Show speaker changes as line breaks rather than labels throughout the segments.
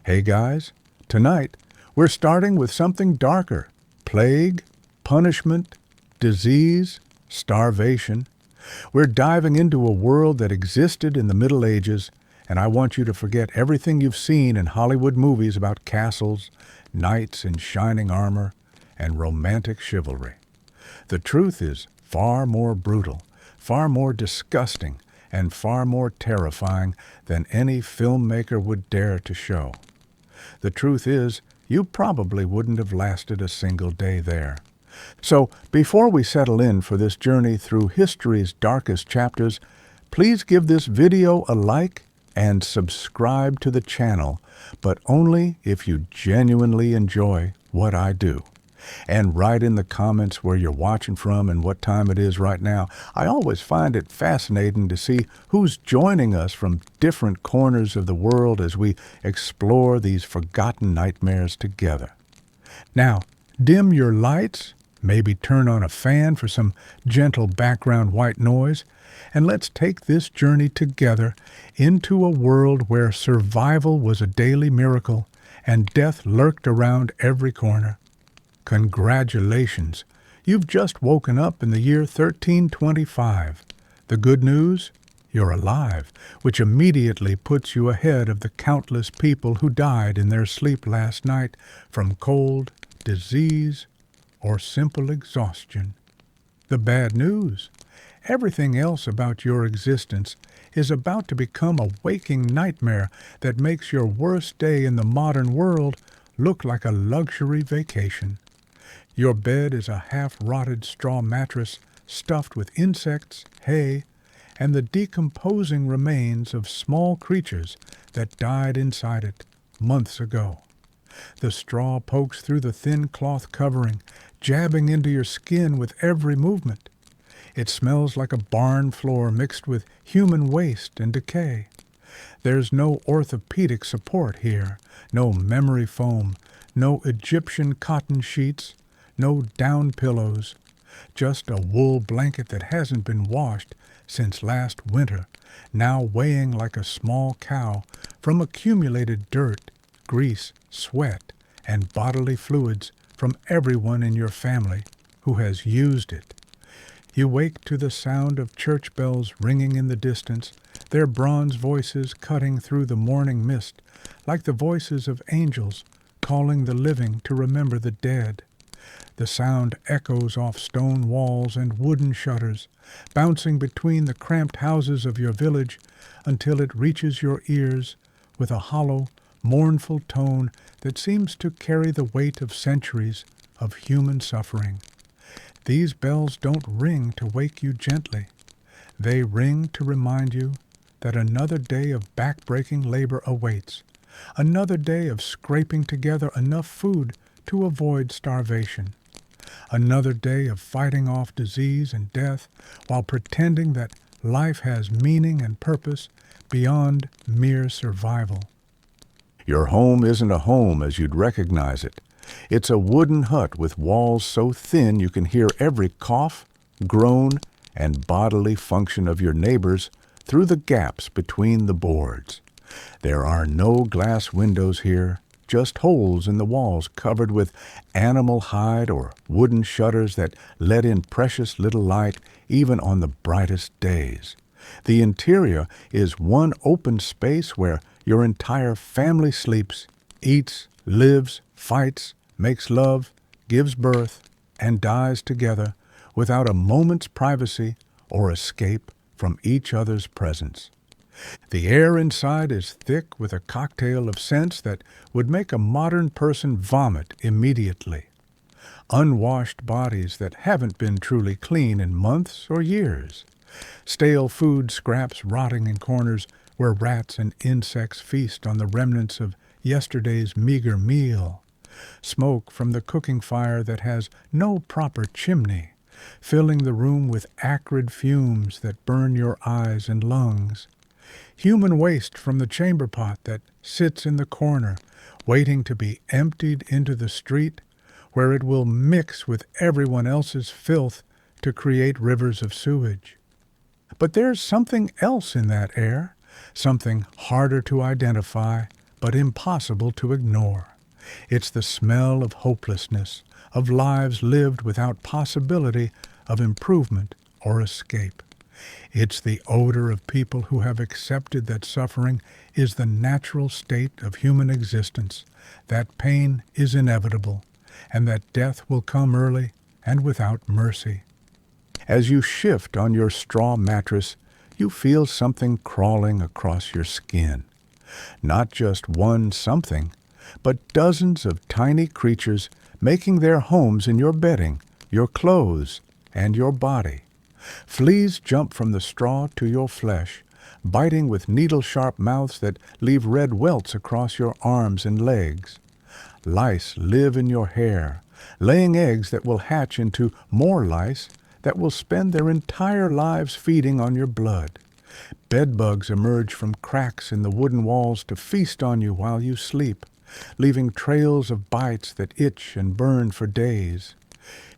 Hey guys, tonight we're starting with something darker. Plague, punishment, disease, starvation. We're diving into a world that existed in the Middle Ages, and I want you to forget everything you've seen in Hollywood movies about castles, knights in shining armor, and romantic chivalry. The truth is far more brutal, far more disgusting, and far more terrifying than any filmmaker would dare to show. The truth is, you probably wouldn't have lasted a single day there. So, before we settle in for this journey through history's darkest chapters, please give this video a like and subscribe to the channel, but only if you genuinely enjoy what I do. And write in the comments where you're watching from and what time it is right now. I always find it fascinating to see who's joining us from different corners of the world as we explore these forgotten nightmares together. Now, dim your lights, maybe turn on a fan for some gentle background white noise, and let's take this journey together into a world where survival was a daily miracle and death lurked around every corner. Congratulations! You've just woken up in the year 1325. The good news? You're alive, which immediately puts you ahead of the countless people who died in their sleep last night from cold, disease, or simple exhaustion. The bad news? Everything else about your existence is about to become a waking nightmare that makes your worst day in the modern world look like a luxury vacation. Your bed is a half-rotted straw mattress stuffed with insects, hay, and the decomposing remains of small creatures that died inside it months ago. The straw pokes through the thin cloth covering, jabbing into your skin with every movement. It smells like a barn floor mixed with human waste and decay. There's no orthopedic support here, no memory foam, no Egyptian cotton sheets, no down pillows, just a wool blanket that hasn't been washed since last winter, now weighing like a small cow from accumulated dirt, grease, sweat, and bodily fluids from everyone in your family who has used it. You wake to the sound of church bells ringing in the distance, their bronze voices cutting through the morning mist like the voices of angels calling the living to remember the dead. The sound echoes off stone walls and wooden shutters, bouncing between the cramped houses of your village until it reaches your ears with a hollow, mournful tone that seems to carry the weight of centuries of human suffering. These bells don't ring to wake you gently. They ring to remind you that another day of back-breaking labor awaits, another day of scraping together enough food to avoid starvation, another day of fighting off disease and death while pretending that life has meaning and purpose beyond mere survival. Your home isn't a home as you'd recognize it. It's a wooden hut with walls so thin you can hear every cough, groan, and bodily function of your neighbors through the gaps between the boards. There are no glass windows here, just holes in the walls covered with animal hide or wooden shutters that let in precious little light even on the brightest days. The interior is one open space where your entire family sleeps, eats, lives, fights, makes love, gives birth, and dies together without a moment's privacy or escape from each other's presence. The air inside is thick with a cocktail of scents that would make a modern person vomit immediately. Unwashed bodies that haven't been truly clean in months or years. Stale food scraps rotting in corners where rats and insects feast on the remnants of yesterday's meager meal. Smoke from the cooking fire that has no proper chimney, filling the room with acrid fumes that burn your eyes and lungs. Human waste from the chamber pot that sits in the corner, waiting to be emptied into the street, where it will mix with everyone else's filth to create rivers of sewage. But there's something else in that air, something harder to identify, but impossible to ignore. It's the smell of hopelessness, of lives lived without possibility of improvement or escape. It's the odor of people who have accepted that suffering is the natural state of human existence, that pain is inevitable, and that death will come early and without mercy. As you shift on your straw mattress, you feel something crawling across your skin. Not just one something, but dozens of tiny creatures making their homes in your bedding, your clothes, and your body. Fleas jump from the straw to your flesh, biting with needle-sharp mouths that leave red welts across your arms and legs. Lice live in your hair, laying eggs that will hatch into more lice that will spend their entire lives feeding on your blood. Bedbugs emerge from cracks in the wooden walls to feast on you while you sleep, leaving trails of bites that itch and burn for days.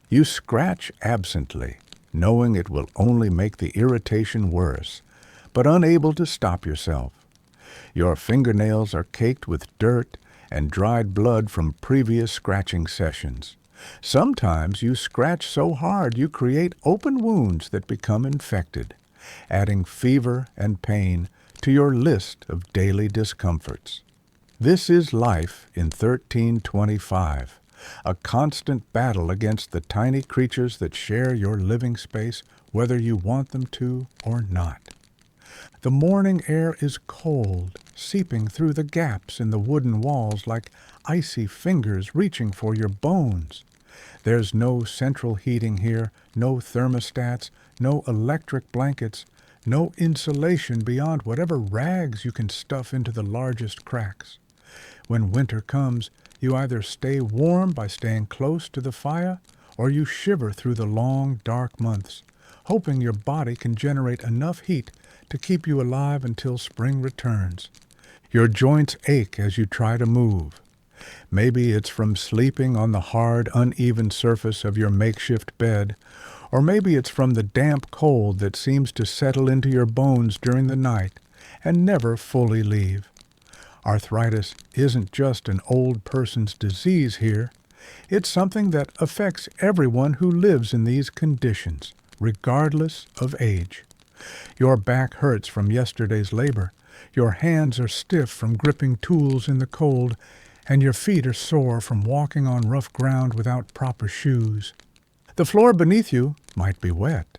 You scratch absently, knowing it will only make the irritation worse, but unable to stop yourself. Your fingernails are caked with dirt and dried blood from previous scratching sessions. Sometimes you scratch so hard you create open wounds that become infected, adding fever and pain to your list of daily discomforts. This is life in 1325, a constant battle against the tiny creatures that share your living space, whether you want them to or not. The morning air is cold, seeping through the gaps in the wooden walls like icy fingers reaching for your bones. There's no central heating here, no thermostats, no electric blankets, no insulation beyond whatever rags you can stuff into the largest cracks. When winter comes, you either stay warm by staying close to the fire, or you shiver through the long, dark months, hoping your body can generate enough heat to keep you alive until spring returns. Your joints ache as you try to move. Maybe it's from sleeping on the hard, uneven surface of your makeshift bed, or maybe it's from the damp cold that seems to settle into your bones during the night and never fully leave. Arthritis isn't just an old person's disease here. It's something that affects everyone who lives in these conditions, regardless of age. Your back hurts from yesterday's labor, your hands are stiff from gripping tools in the cold, and your feet are sore from walking on rough ground without proper shoes. The floor beneath you might be wet.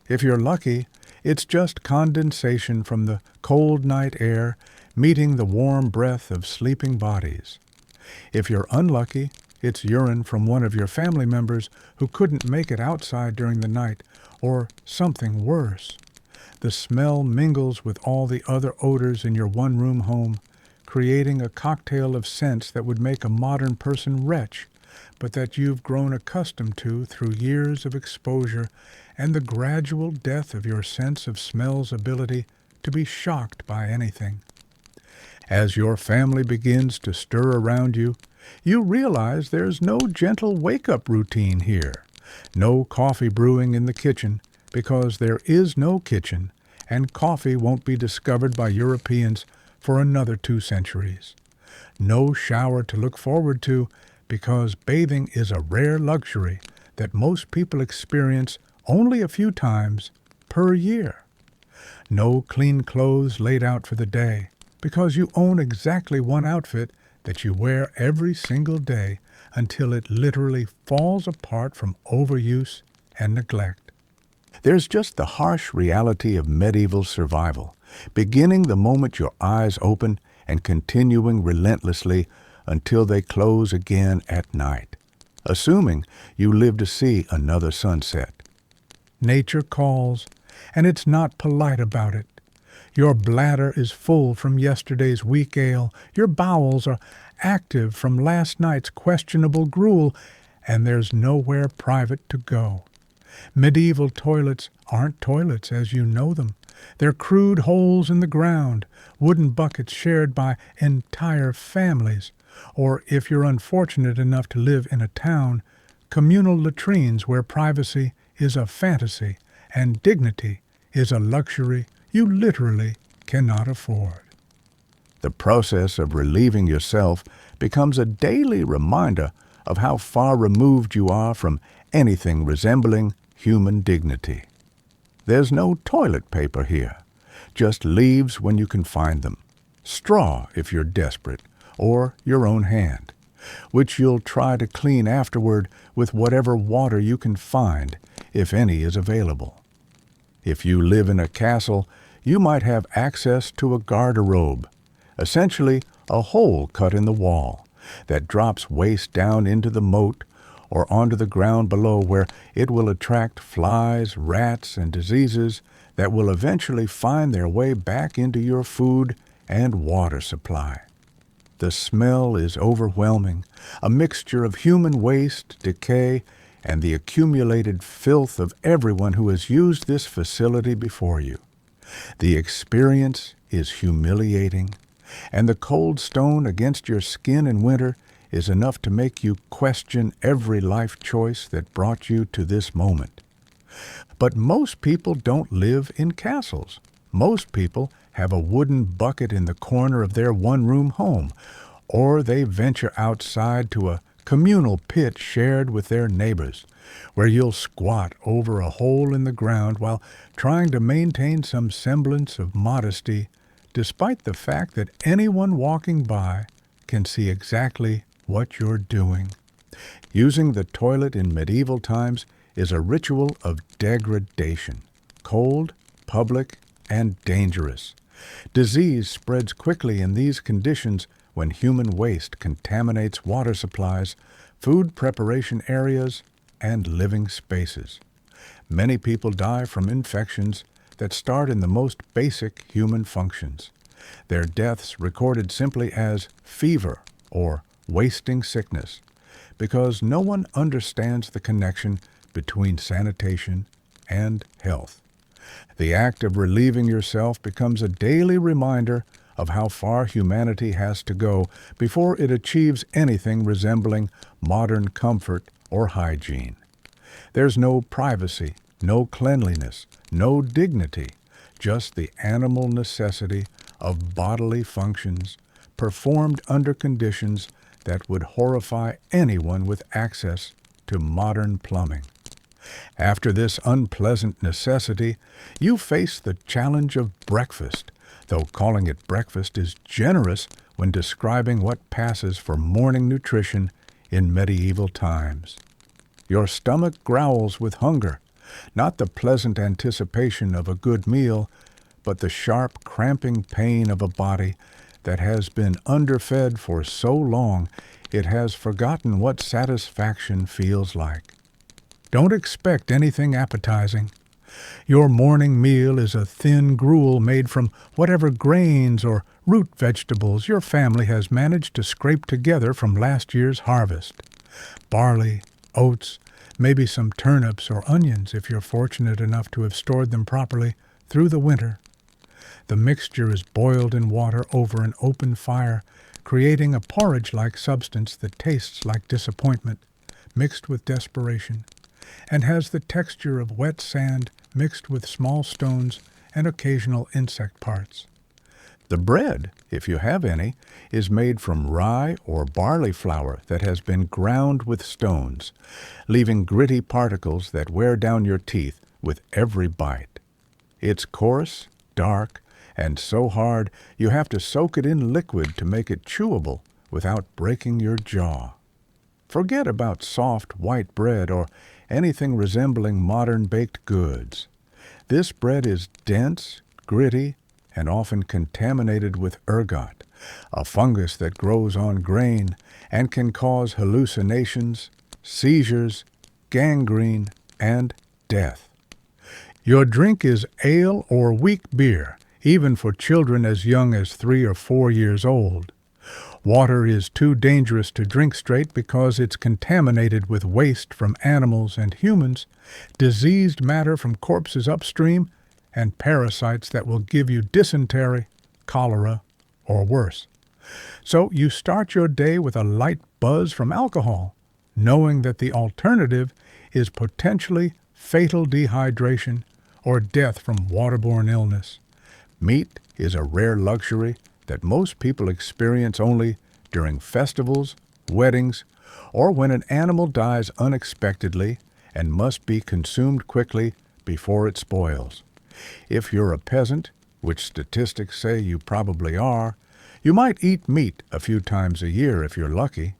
If you're lucky, it's just condensation from the cold night air meeting the warm breath of sleeping bodies. If you're unlucky, it's urine from one of your family members who couldn't make it outside during the night, or something worse. The smell mingles with all the other odors in your one-room home, creating a cocktail of scents that would make a modern person retch, but that you've grown accustomed to through years of exposure and the gradual death of your sense of smell's ability to be shocked by anything. As your family begins to stir around you, you realize there's no gentle wake-up routine here, no coffee brewing in the kitchen, because there is no kitchen, and coffee won't be discovered by Europeans for another 2 centuries. No shower to look forward to, because bathing is a rare luxury that most people experience only a few times per year. No clean clothes laid out for the day, because you own exactly one outfit that you wear every single day until it literally falls apart from overuse and neglect. There's just the harsh reality of medieval survival, beginning the moment your eyes open and continuing relentlessly until they close again at night, assuming you live to see another sunset. Nature calls, and it's not polite about it. Your bladder is full from yesterday's weak ale, your bowels are active from last night's questionable gruel, and there's nowhere private to go. Medieval toilets aren't toilets as you know them. They're crude holes in the ground, wooden buckets shared by entire families, or if you're unfortunate enough to live in a town, communal latrines where privacy is a fantasy and dignity is a luxury you literally cannot afford. The process of relieving yourself becomes a daily reminder of how far removed you are from anything resembling human dignity. There's no toilet paper here, just leaves when you can find them, straw if you're desperate, or your own hand, which you'll try to clean afterward with whatever water you can find, if any is available. If you live in a castle, you might have access to a garderobe, essentially a hole cut in the wall that drops waste down into the moat or onto the ground below, where it will attract flies, rats, and diseases that will eventually find their way back into your food and water supply. The smell is overwhelming, a mixture of human waste, decay, and the accumulated filth of everyone who has used this facility before you. The experience is humiliating, and the cold stone against your skin in winter is enough to make you question every life choice that brought you to this moment. But most people don't live in castles. Most people have a wooden bucket in the corner of their one-room home, or they venture outside to a communal pit shared with their neighbors, where you'll squat over a hole in the ground while trying to maintain some semblance of modesty, despite the fact that anyone walking by can see exactly what you're doing. Using the toilet in medieval times is a ritual of degradation, cold, public, and dangerous. Disease spreads quickly in these conditions when human waste contaminates water supplies, food preparation areas, and living spaces. Many people die from infections that start in the most basic human functions, their deaths recorded simply as fever or wasting sickness, because no one understands the connection between sanitation and health. The act of relieving yourself becomes a daily reminder of how far humanity has to go before it achieves anything resembling modern comfort or hygiene. There's no privacy, no cleanliness, no dignity, just the animal necessity of bodily functions performed under conditions that would horrify anyone with access to modern plumbing. After this unpleasant necessity, you face the challenge of breakfast, though calling it breakfast is generous when describing what passes for morning nutrition in medieval times. Your stomach growls with hunger, not the pleasant anticipation of a good meal, but the sharp, cramping pain of a body that has been underfed for so long it has forgotten what satisfaction feels like. Don't expect anything appetizing. Your morning meal is a thin gruel made from whatever grains or root vegetables your family has managed to scrape together from last year's harvest. Barley, oats, maybe some turnips or onions if you're fortunate enough to have stored them properly through the winter. The mixture is boiled in water over an open fire, creating a porridge-like substance that tastes like disappointment, mixed with desperation, and has the texture of wet sand mixed with small stones and occasional insect parts. The bread, if you have any, is made from rye or barley flour that has been ground with stones, leaving gritty particles that wear down your teeth with every bite. It's coarse, dark, and so hard you have to soak it in liquid to make it chewable without breaking your jaw. Forget about soft white bread or anything resembling modern baked goods. This bread is dense, gritty, and often contaminated with ergot, a fungus that grows on grain and can cause hallucinations, seizures, gangrene, and death. Your drink is ale or weak beer, even for children as young as 3 or 4 years old. Water is too dangerous to drink straight because it's contaminated with waste from animals and humans, diseased matter from corpses upstream, and parasites that will give you dysentery, cholera, or worse. So you start your day with a light buzz from alcohol, knowing that the alternative is potentially fatal dehydration or death from waterborne illness. Meat is a rare luxury that most people experience only during festivals, weddings, or when an animal dies unexpectedly and must be consumed quickly before it spoils. If you're a peasant, which statistics say you probably are, you might eat meat a few times a year if you're lucky.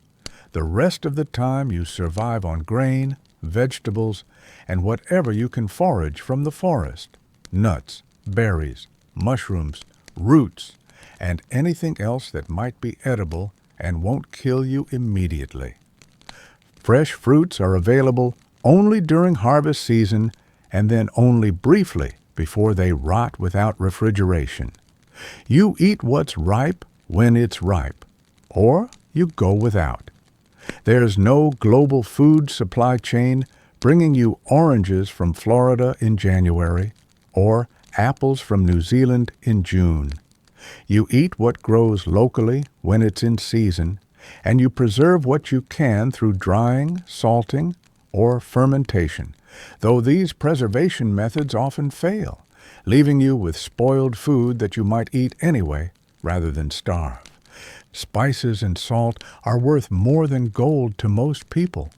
The rest of the time you survive on grain, vegetables, and whatever you can forage from the forest: nuts, berries, mushrooms, roots, and anything else that might be edible and won't kill you immediately. Fresh fruits are available only during harvest season and then only briefly before they rot without refrigeration. You eat what's ripe when it's ripe, or you go without. There's no global food supply chain bringing you oranges from Florida in January or apples from New Zealand in June. You eat what grows locally when it's in season, and you preserve what you can through drying, salting, or fermentation, though these preservation methods often fail, leaving you with spoiled food that you might eat anyway rather than starve. Spices and salt are worth more than gold to most people.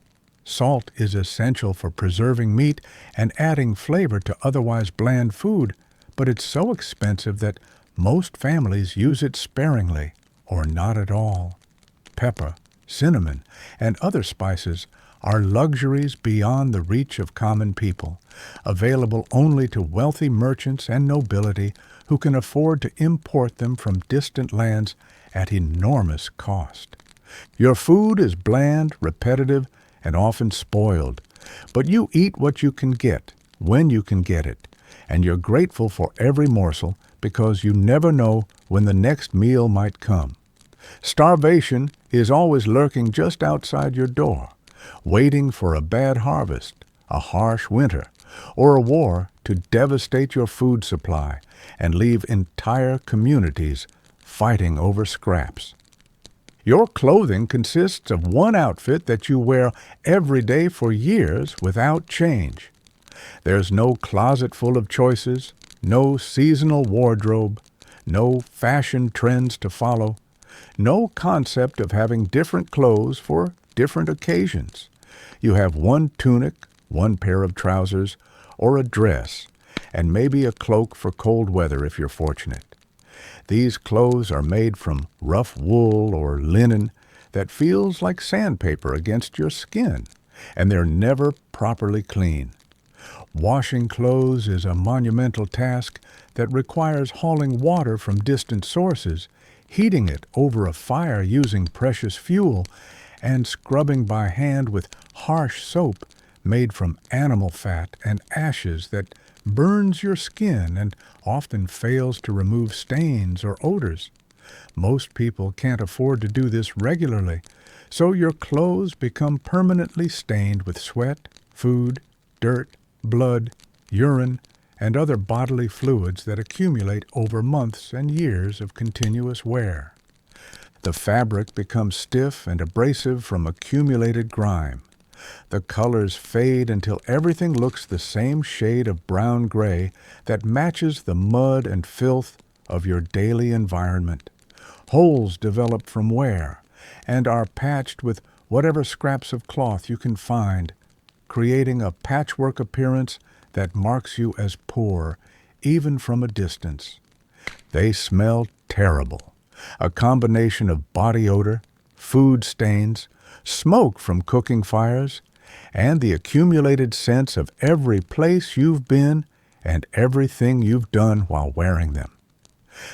Salt is essential for preserving meat and adding flavor to otherwise bland food, but it's so expensive that most families use it sparingly or not at all. Pepper, cinnamon, and other spices are luxuries beyond the reach of common people, available only to wealthy merchants and nobility who can afford to import them from distant lands at enormous cost. Your food is bland, repetitive, and often spoiled, but you eat what you can get, when you can get it, and you're grateful for every morsel because you never know when the next meal might come. Starvation is always lurking just outside your door, waiting for a bad harvest, a harsh winter, or a war to devastate your food supply and leave entire communities fighting over scraps. Your clothing consists of one outfit that you wear every day for years without change. There's no closet full of choices, no seasonal wardrobe, no fashion trends to follow, no concept of having different clothes for different occasions. You have one tunic, one pair of trousers, or a dress, and maybe a cloak for cold weather if you're fortunate. These clothes are made from rough wool or linen that feels like sandpaper against your skin, and they're never properly clean. Washing clothes is a monumental task that requires hauling water from distant sources, heating it over a fire using precious fuel, and scrubbing by hand with harsh soap made from animal fat and ashes that burns your skin and often fails to remove stains or odors. Most people can't afford to do this regularly, so your clothes become permanently stained with sweat, food, dirt, blood, urine, and other bodily fluids that accumulate over months and years of continuous wear. The fabric becomes stiff and abrasive from accumulated grime. The colors fade until everything looks the same shade of brown-gray that matches the mud and filth of your daily environment. Holes develop from wear and are patched with whatever scraps of cloth you can find, creating a patchwork appearance that marks you as poor, even from a distance. They smell terrible, a combination of body odor, food stains, smoke from cooking fires, and the accumulated sense of every place you've been and everything you've done while wearing them.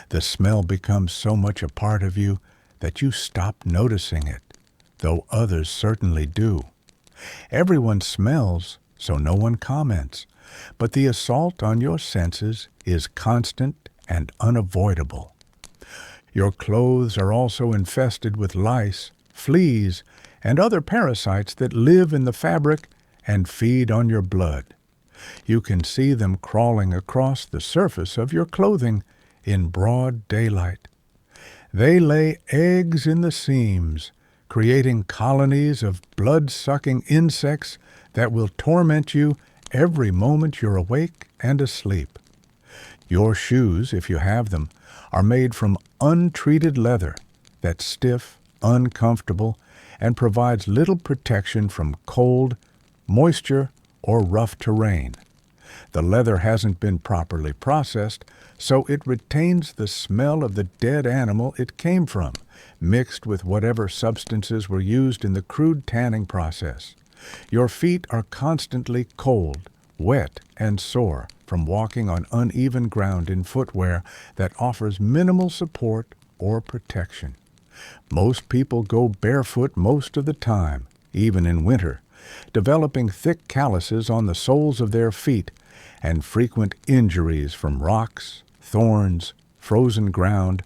The smell becomes so much a part of you that you stop noticing it, though others certainly do. Everyone smells, so no one comments, but the assault on your senses is constant and unavoidable. Your clothes are also infested with lice, fleas, and other parasites that live in the fabric and feed on your blood. You can see them crawling across the surface of your clothing in broad daylight. They lay eggs in the seams, creating colonies of blood-sucking insects that will torment you every moment you're awake and asleep. Your shoes, if you have them, are made from untreated leather that's stiff, uncomfortable, and provides little protection from cold, moisture, or rough terrain. The leather hasn't been properly processed, so it retains the smell of the dead animal it came from, mixed with whatever substances were used in the crude tanning process. Your feet are constantly cold, wet, and sore from walking on uneven ground in footwear that offers minimal support or protection. Most people go barefoot most of the time, even in winter, developing thick calluses on the soles of their feet and frequent injuries from rocks, thorns, frozen ground,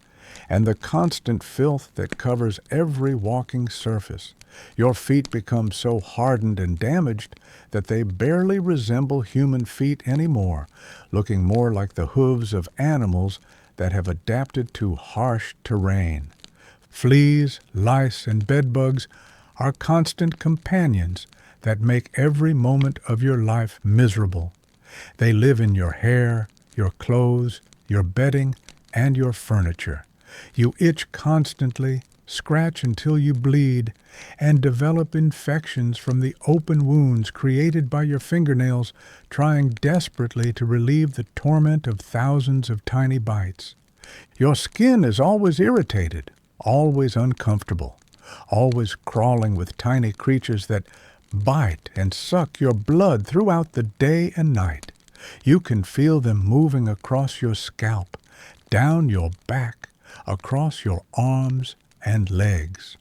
and the constant filth that covers every walking surface. Your feet become so hardened and damaged that they barely resemble human feet anymore, looking more like the hooves of animals that have adapted to harsh terrain. Fleas, lice, and bedbugs are constant companions that make every moment of your life miserable. They live in your hair, your clothes, your bedding, and your furniture. You itch constantly, scratch until you bleed, and develop infections from the open wounds created by your fingernails trying desperately to relieve the torment of thousands of tiny bites. Your skin is always irritated, always uncomfortable, always crawling with tiny creatures that bite and suck your blood throughout the day and night. You can feel them moving across your scalp, down your back, across your arms and legs.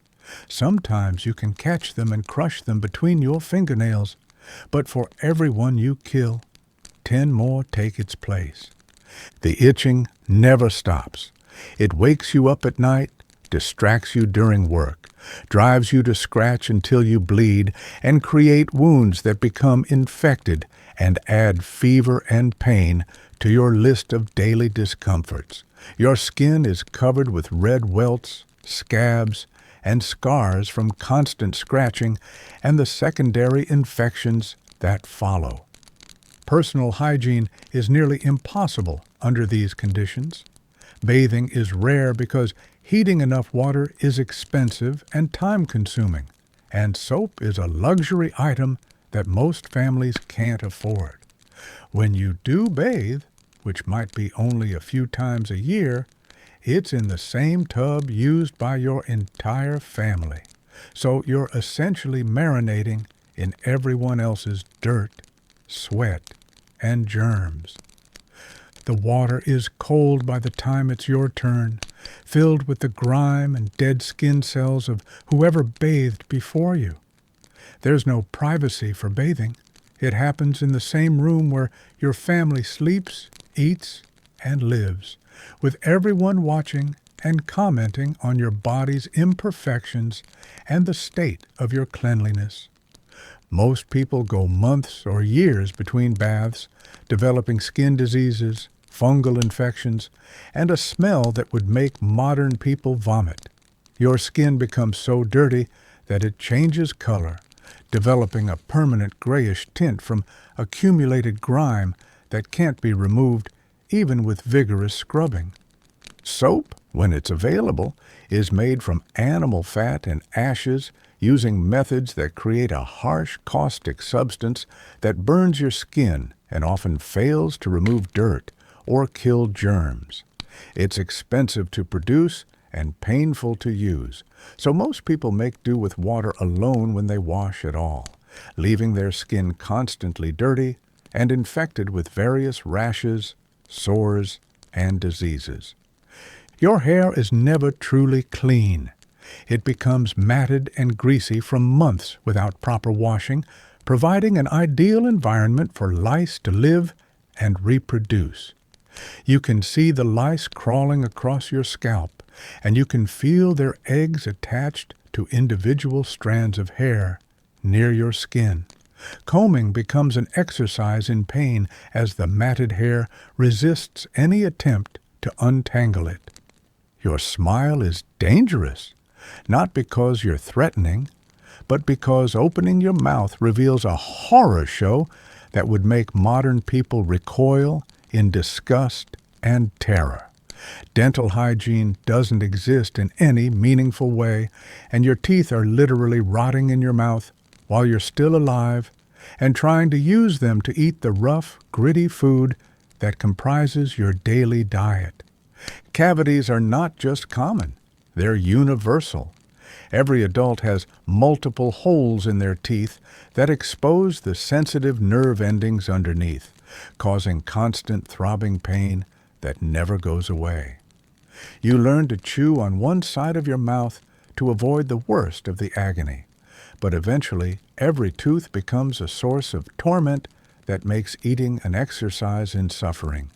Sometimes you can catch them and crush them between your fingernails, but for every one you kill, 10 more take its place. The itching never stops. It wakes you up at night, distracts you during work, drives you to scratch until you bleed, and create wounds that become infected and add fever and pain to your list of daily discomforts. Your skin is covered with red welts, scabs, and scars from constant scratching and the secondary infections that follow. Personal hygiene is nearly impossible under these conditions. Bathing is rare because heating enough water is expensive and time-consuming, and soap is a luxury item that most families can't afford. When you do bathe, which might be only a few times a year, it's in the same tub used by your entire family. So you're essentially marinating in everyone else's dirt, sweat, and germs. The water is cold by the time it's your turn, filled with the grime and dead skin cells of whoever bathed before you. There's no privacy for bathing. It happens in the same room where your family sleeps, eats, and lives, with everyone watching and commenting on your body's imperfections and the state of your cleanliness. Most people go months or years between baths, developing skin diseases, fungal infections, and a smell that would make modern people vomit. Your skin becomes so dirty that it changes color, developing a permanent grayish tint from accumulated grime that can't be removed even with vigorous scrubbing. Soap, when it's available, is made from animal fat and ashes using methods that create a harsh, caustic substance that burns your skin and often fails to remove dirt or kill germs. It's expensive to produce and painful to use, so most people make do with water alone when they wash at all, leaving their skin constantly dirty and infected with various rashes, sores, and diseases. Your hair is never truly clean. It becomes matted and greasy from months without proper washing, providing an ideal environment for lice to live and reproduce. You can see the lice crawling across your scalp, and you can feel their eggs attached to individual strands of hair near your skin. Combing becomes an exercise in pain as the matted hair resists any attempt to untangle it. Your smile is dangerous, not because you're threatening, but because opening your mouth reveals a horror show that would make modern people recoil in disgust and terror. Dental hygiene doesn't exist in any meaningful way, and your teeth are literally rotting in your mouth while you're still alive and trying to use them to eat the rough, gritty food that comprises your daily diet. Cavities are not just common, they're universal. Every adult has multiple holes in their teeth that expose the sensitive nerve endings underneath, causing constant throbbing pain that never goes away. You learn to chew on one side of your mouth to avoid the worst of the agony, but eventually every tooth becomes a source of torment that makes eating an exercise in suffering.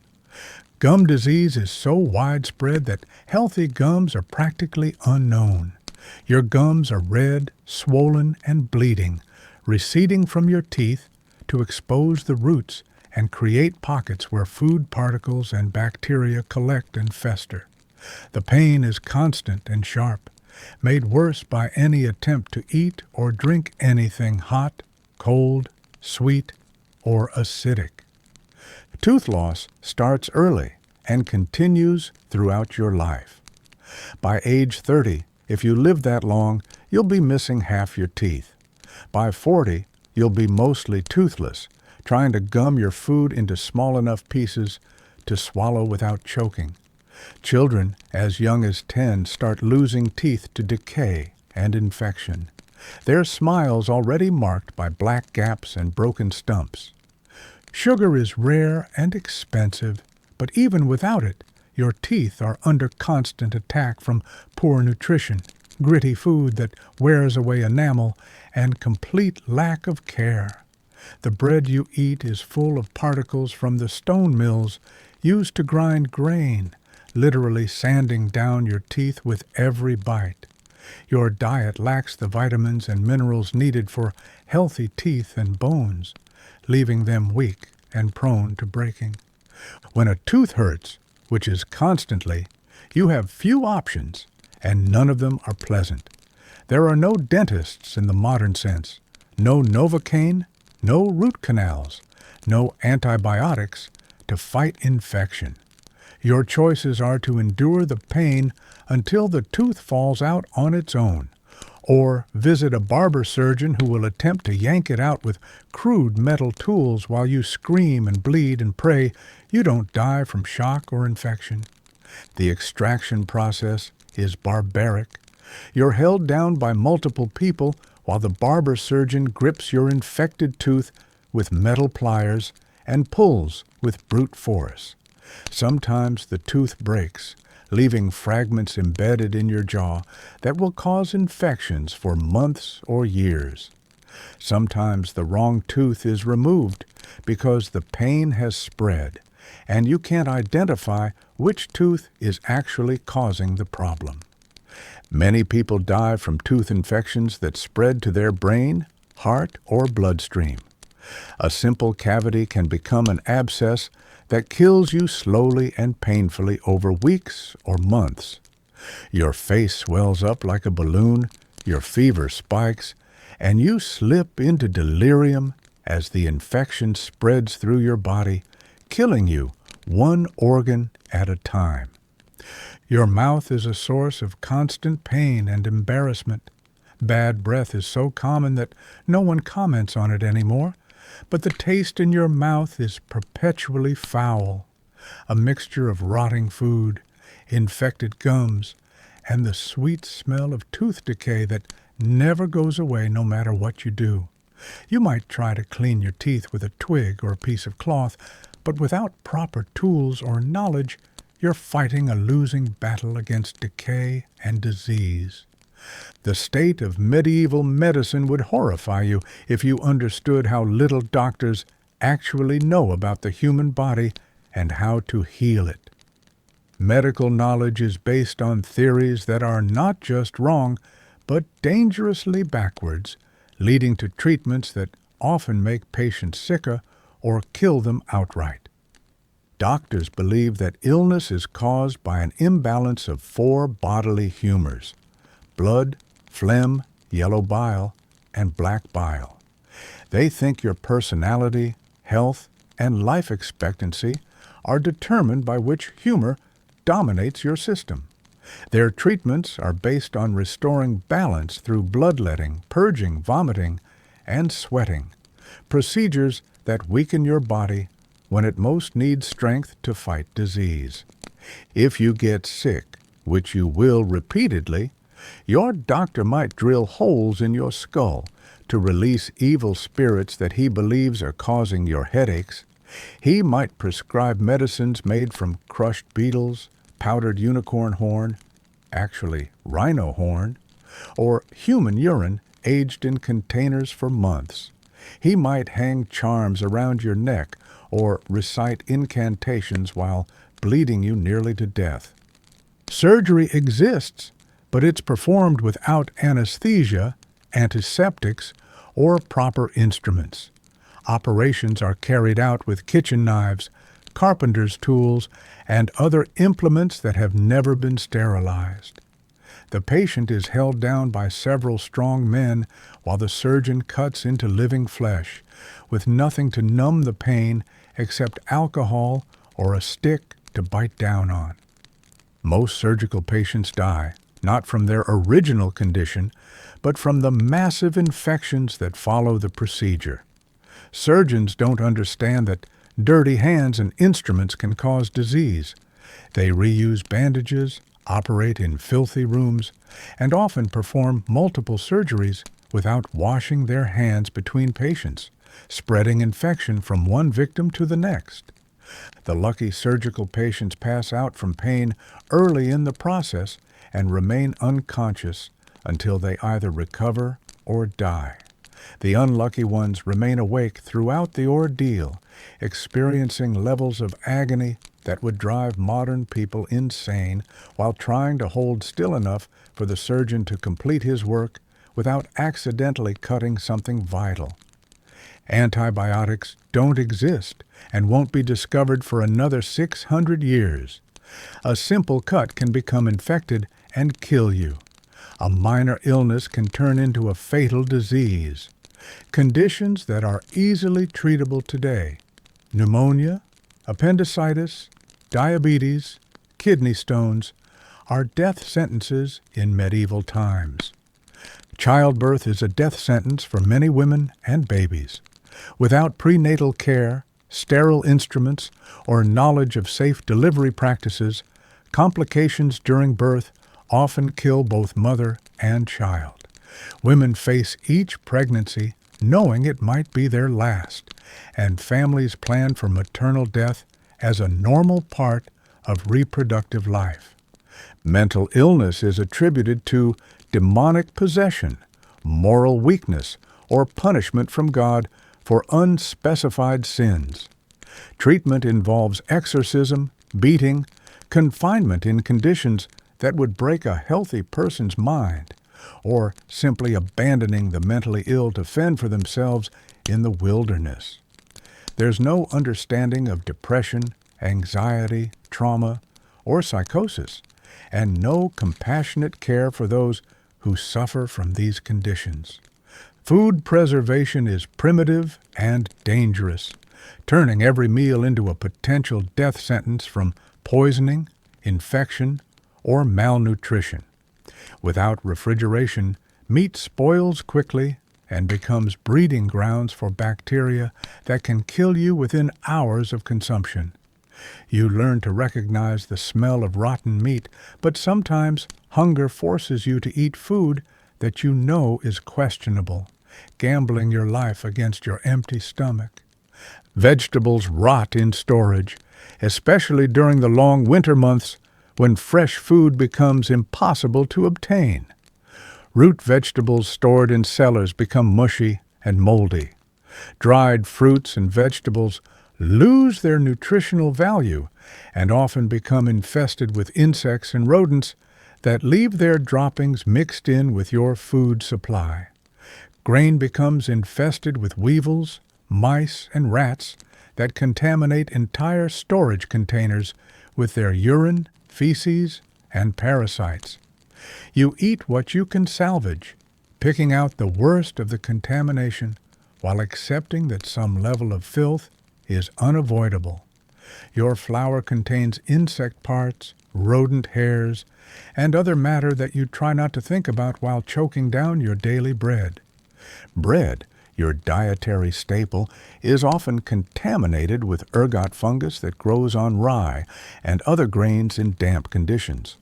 Gum disease is so widespread that healthy gums are practically unknown. Your gums are red, swollen, and bleeding, receding from your teeth to expose the roots and create pockets where food particles and bacteria collect and fester. The pain is constant and sharp, made worse by any attempt to eat or drink anything hot, cold, sweet, or acidic. Tooth loss starts early and continues throughout your life. By age 30, if you live that long, you'll be missing half your teeth. By 40, you'll be mostly toothless, trying to gum your food into small enough pieces to swallow without choking. Children as young as 10 start losing teeth to decay and infection, their smiles already marked by black gaps and broken stumps. Sugar is rare and expensive, but even without it, your teeth are under constant attack from poor nutrition, gritty food that wears away enamel, and complete lack of care. The bread you eat is full of particles from the stone mills used to grind grain, literally sanding down your teeth with every bite. Your diet lacks the vitamins and minerals needed for healthy teeth and bones, leaving them weak and prone to breaking. When a tooth hurts, which is constantly, you have few options, and none of them are pleasant. There are no dentists in the modern sense, no Novocaine, no root canals, no antibiotics to fight infection. Your choices are to endure the pain until the tooth falls out on its own, or visit a barber surgeon who will attempt to yank it out with crude metal tools while you scream and bleed and pray you don't die from shock or infection. The extraction process is barbaric. You're held down by multiple people while the barber surgeon grips your infected tooth with metal pliers and pulls with brute force. Sometimes the tooth breaks, leaving fragments embedded in your jaw that will cause infections for months or years. Sometimes the wrong tooth is removed because the pain has spread, and you can't identify which tooth is actually causing the problem. Many people die from tooth infections that spread to their brain, heart, or bloodstream. A simple cavity can become an abscess that kills you slowly and painfully over weeks or months. Your face swells up like a balloon, your fever spikes, and you slip into delirium as the infection spreads through your body, killing you one organ at a time. Your mouth is a source of constant pain and embarrassment. Bad breath is so common that no one comments on it anymore, but the taste in your mouth is perpetually foul, a mixture of rotting food, infected gums, and the sweet smell of tooth decay that never goes away no matter what you do. You might try to clean your teeth with a twig or a piece of cloth, but without proper tools or knowledge, you're fighting a losing battle against decay and disease. The state of medieval medicine would horrify you if you understood how little doctors actually know about the human body and how to heal it. Medical knowledge is based on theories that are not just wrong, but dangerously backwards, leading to treatments that often make patients sicker or kill them outright. Doctors believe that illness is caused by an imbalance of 4 bodily humors: blood, phlegm, yellow bile, and black bile. They think your personality, health, and life expectancy are determined by which humor dominates your system. Their treatments are based on restoring balance through bloodletting, purging, vomiting, and sweating, procedures that weaken your body when it most needs strength to fight disease. If you get sick, which you will repeatedly, your doctor might drill holes in your skull to release evil spirits that he believes are causing your headaches. He might prescribe medicines made from crushed beetles, powdered unicorn horn, actually rhino horn, or human urine aged in containers for months. He might hang charms around your neck or recite incantations while bleeding you nearly to death. Surgery exists, but it's performed without anesthesia, antiseptics, or proper instruments. Operations are carried out with kitchen knives, carpenter's tools, and other implements that have never been sterilized. The patient is held down by several strong men while the surgeon cuts into living flesh, with nothing to numb the pain except alcohol or a stick to bite down on. Most surgical patients die, not from their original condition, but from the massive infections that follow the procedure. Surgeons don't understand that dirty hands and instruments can cause disease. They reuse bandages, operate in filthy rooms, and often perform multiple surgeries without washing their hands between patients, spreading infection from one victim to the next. The lucky surgical patients pass out from pain early in the process and remain unconscious until they either recover or die. The unlucky ones remain awake throughout the ordeal, experiencing levels of agony that would drive modern people insane while trying to hold still enough for the surgeon to complete his work without accidentally cutting something vital. Antibiotics don't exist and won't be discovered for another 600 years. A simple cut can become infected and kill you. A minor illness can turn into a fatal disease. Conditions that are easily treatable today: pneumonia, appendicitis, diabetes, kidney stones, are death sentences in medieval times. Childbirth is a death sentence for many women and babies. Without prenatal care, sterile instruments, or knowledge of safe delivery practices, complications during birth often kill both mother and child. Women face each pregnancy knowing it might be their last, and families plan for maternal death as a normal part of reproductive life. Mental illness is attributed to demonic possession, moral weakness, or punishment from God for unspecified sins. Treatment involves exorcism, beating, confinement in conditions that would break a healthy person's mind, or simply abandoning the mentally ill to fend for themselves in the wilderness. There's no understanding of depression, anxiety, trauma, or psychosis, and no compassionate care for those who suffer from these conditions. Food preservation is primitive and dangerous, turning every meal into a potential death sentence from poisoning, infection, or malnutrition. Without refrigeration, meat spoils quickly and becomes breeding grounds for bacteria that can kill you within hours of consumption. You learn to recognize the smell of rotten meat, but sometimes hunger forces you to eat food that you know is questionable, gambling your life against your empty stomach. Vegetables rot in storage, especially during the long winter months when fresh food becomes impossible to obtain. Root vegetables stored in cellars become mushy and moldy. Dried fruits and vegetables lose their nutritional value and often become infested with insects and rodents that leave their droppings mixed in with your food supply. Grain becomes infested with weevils, mice, and rats that contaminate entire storage containers with their urine, feces, and parasites. You eat what you can salvage, picking out the worst of the contamination while accepting that some level of filth is unavoidable. Your flour contains insect parts rodent hairs, and other matter that you try not to think about while choking down your daily bread. Bread, your dietary staple, is often contaminated with ergot fungus that grows on rye and other grains in damp conditions.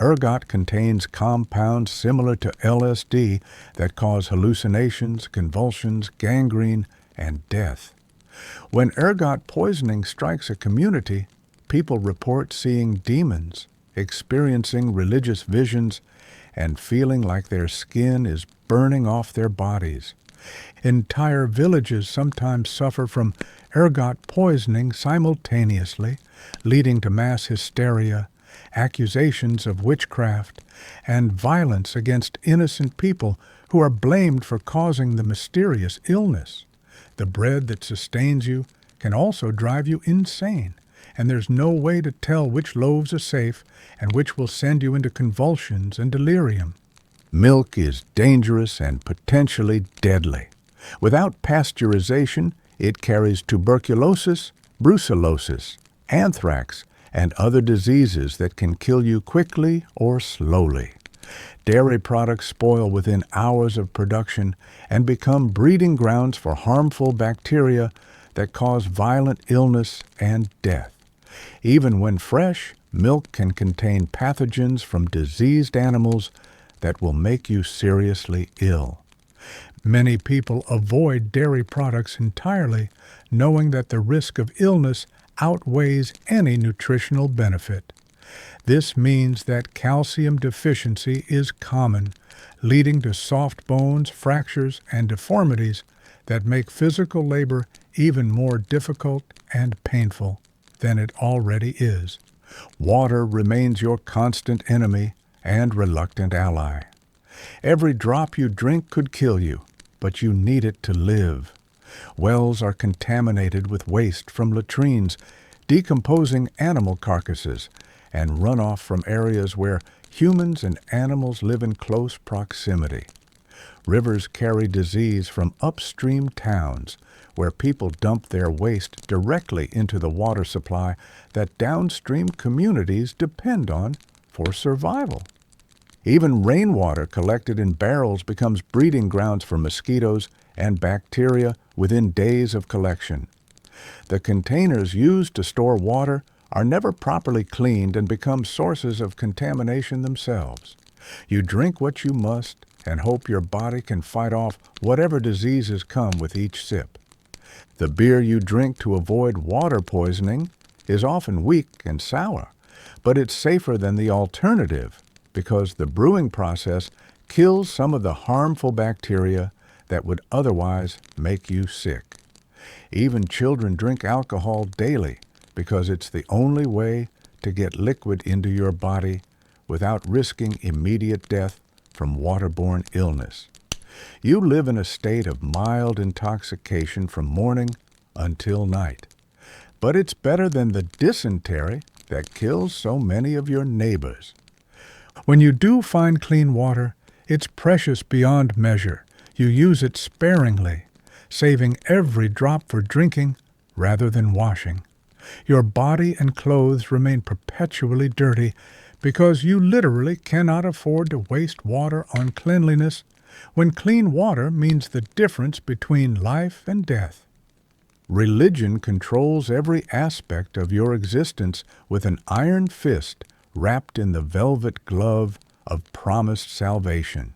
Ergot contains compounds similar to LSD that cause hallucinations, convulsions, gangrene, and death. When ergot poisoning strikes a community, people report seeing demons, experiencing religious visions, and feeling like their skin is burning off their bodies. Entire villages sometimes suffer from ergot poisoning simultaneously, leading to mass hysteria, accusations of witchcraft, and violence against innocent people who are blamed for causing the mysterious illness. The bread that sustains you can also drive you insane, and there's no way to tell which loaves are safe and which will send you into convulsions and delirium. Milk is dangerous and potentially deadly. Without pasteurization, it carries tuberculosis, brucellosis, anthrax, and other diseases that can kill you quickly or slowly. Dairy products spoil within hours of production and become breeding grounds for harmful bacteria that cause violent illness and death. Even when fresh, milk can contain pathogens from diseased animals that will make you seriously ill. Many people avoid dairy products entirely, knowing that the risk of illness outweighs any nutritional benefit. This means that calcium deficiency is common, leading to soft bones, fractures, and deformities that make physical labor even more difficult and painful than it already is. Water remains your constant enemy and reluctant ally. Every drop you drink could kill you, but you need it to live. Wells are contaminated with waste from latrines, decomposing animal carcasses, and runoff from areas where humans and animals live in close proximity. Rivers carry disease from upstream towns, where people dump their waste directly into the water supply that downstream communities depend on for survival. Even rainwater collected in barrels becomes breeding grounds for mosquitoes and bacteria within days of collection. The containers used to store water are never properly cleaned and become sources of contamination themselves. You drink what you must and hope your body can fight off whatever diseases come with each sip. The beer you drink to avoid water poisoning is often weak and sour, but it's safer than the alternative because the brewing process kills some of the harmful bacteria that would otherwise make you sick. Even children drink alcohol daily because it's the only way to get liquid into your body without risking immediate death from waterborne illness. You live in a state of mild intoxication from morning until night. But it's better than the dysentery that kills so many of your neighbors. When you do find clean water, it's precious beyond measure. You use it sparingly, saving every drop for drinking rather than washing. Your body and clothes remain perpetually dirty because you literally cannot afford to waste water on cleanliness when clean water means the difference between life and death. Religion controls every aspect of your existence with an iron fist wrapped in the velvet glove of promised salvation.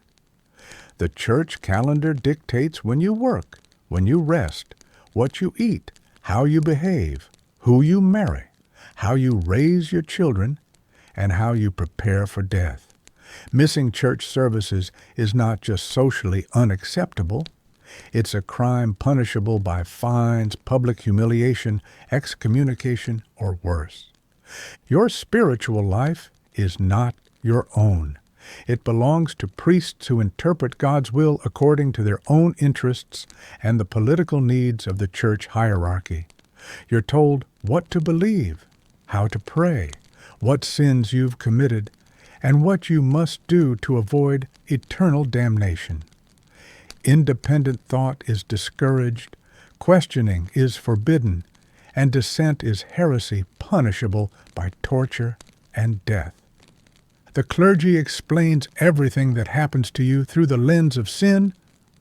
The church calendar dictates when you work, when you rest, what you eat, how you behave, who you marry, how you raise your children, and how you prepare for death. Missing church services is not just socially unacceptable, it's a crime punishable by fines, public humiliation, excommunication, or worse. Your spiritual life is not your own. It belongs to priests who interpret God's will according to their own interests and the political needs of the church hierarchy. You're told what to believe, how to pray, what sins you've committed, and what you must do to avoid eternal damnation. Independent thought is discouraged, questioning is forbidden, and dissent is heresy punishable by torture and death. The clergy explains everything that happens to you through the lens of sin,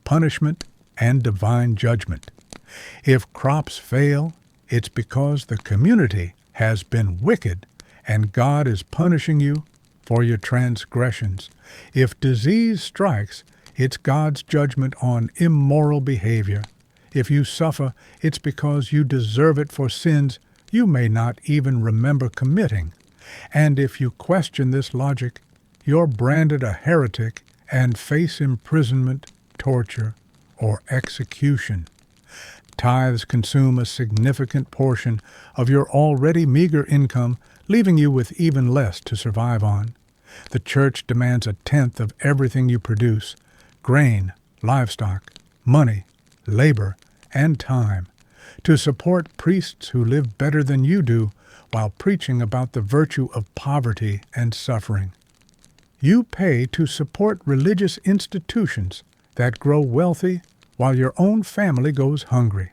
punishment, and divine judgment. If crops fail, it's because the community has been wicked and God is punishing you for your transgressions. If disease strikes, it's God's judgment on immoral behavior. If you suffer, it's because you deserve it for sins you may not even remember committing. And if you question this logic, you're branded a heretic and face imprisonment, torture, or execution. Tithes consume a significant portion of your already meager income, leaving you with even less to survive on. The church demands a tenth of everything you produce: grain, livestock, money, labor, and time, to support priests who live better than you do while preaching about the virtue of poverty and suffering. You pay to support religious institutions that grow wealthy while your own family goes hungry.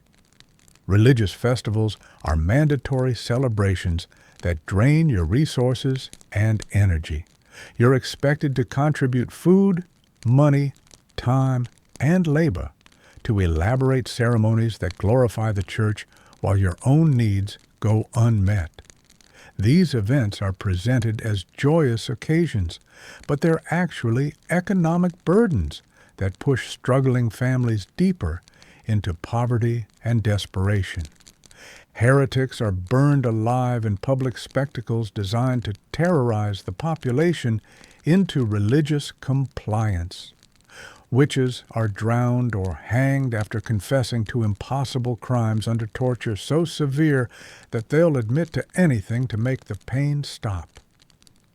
Religious festivals are mandatory celebrations that drain your resources and energy. You're expected to contribute food, money, time, and labor to elaborate ceremonies that glorify the church while your own needs go unmet. These events are presented as joyous occasions, but they're actually economic burdens that push struggling families deeper into poverty and desperation. Heretics are burned alive in public spectacles designed to terrorize the population into religious compliance. Witches are drowned or hanged after confessing to impossible crimes under torture so severe that they'll admit to anything to make the pain stop.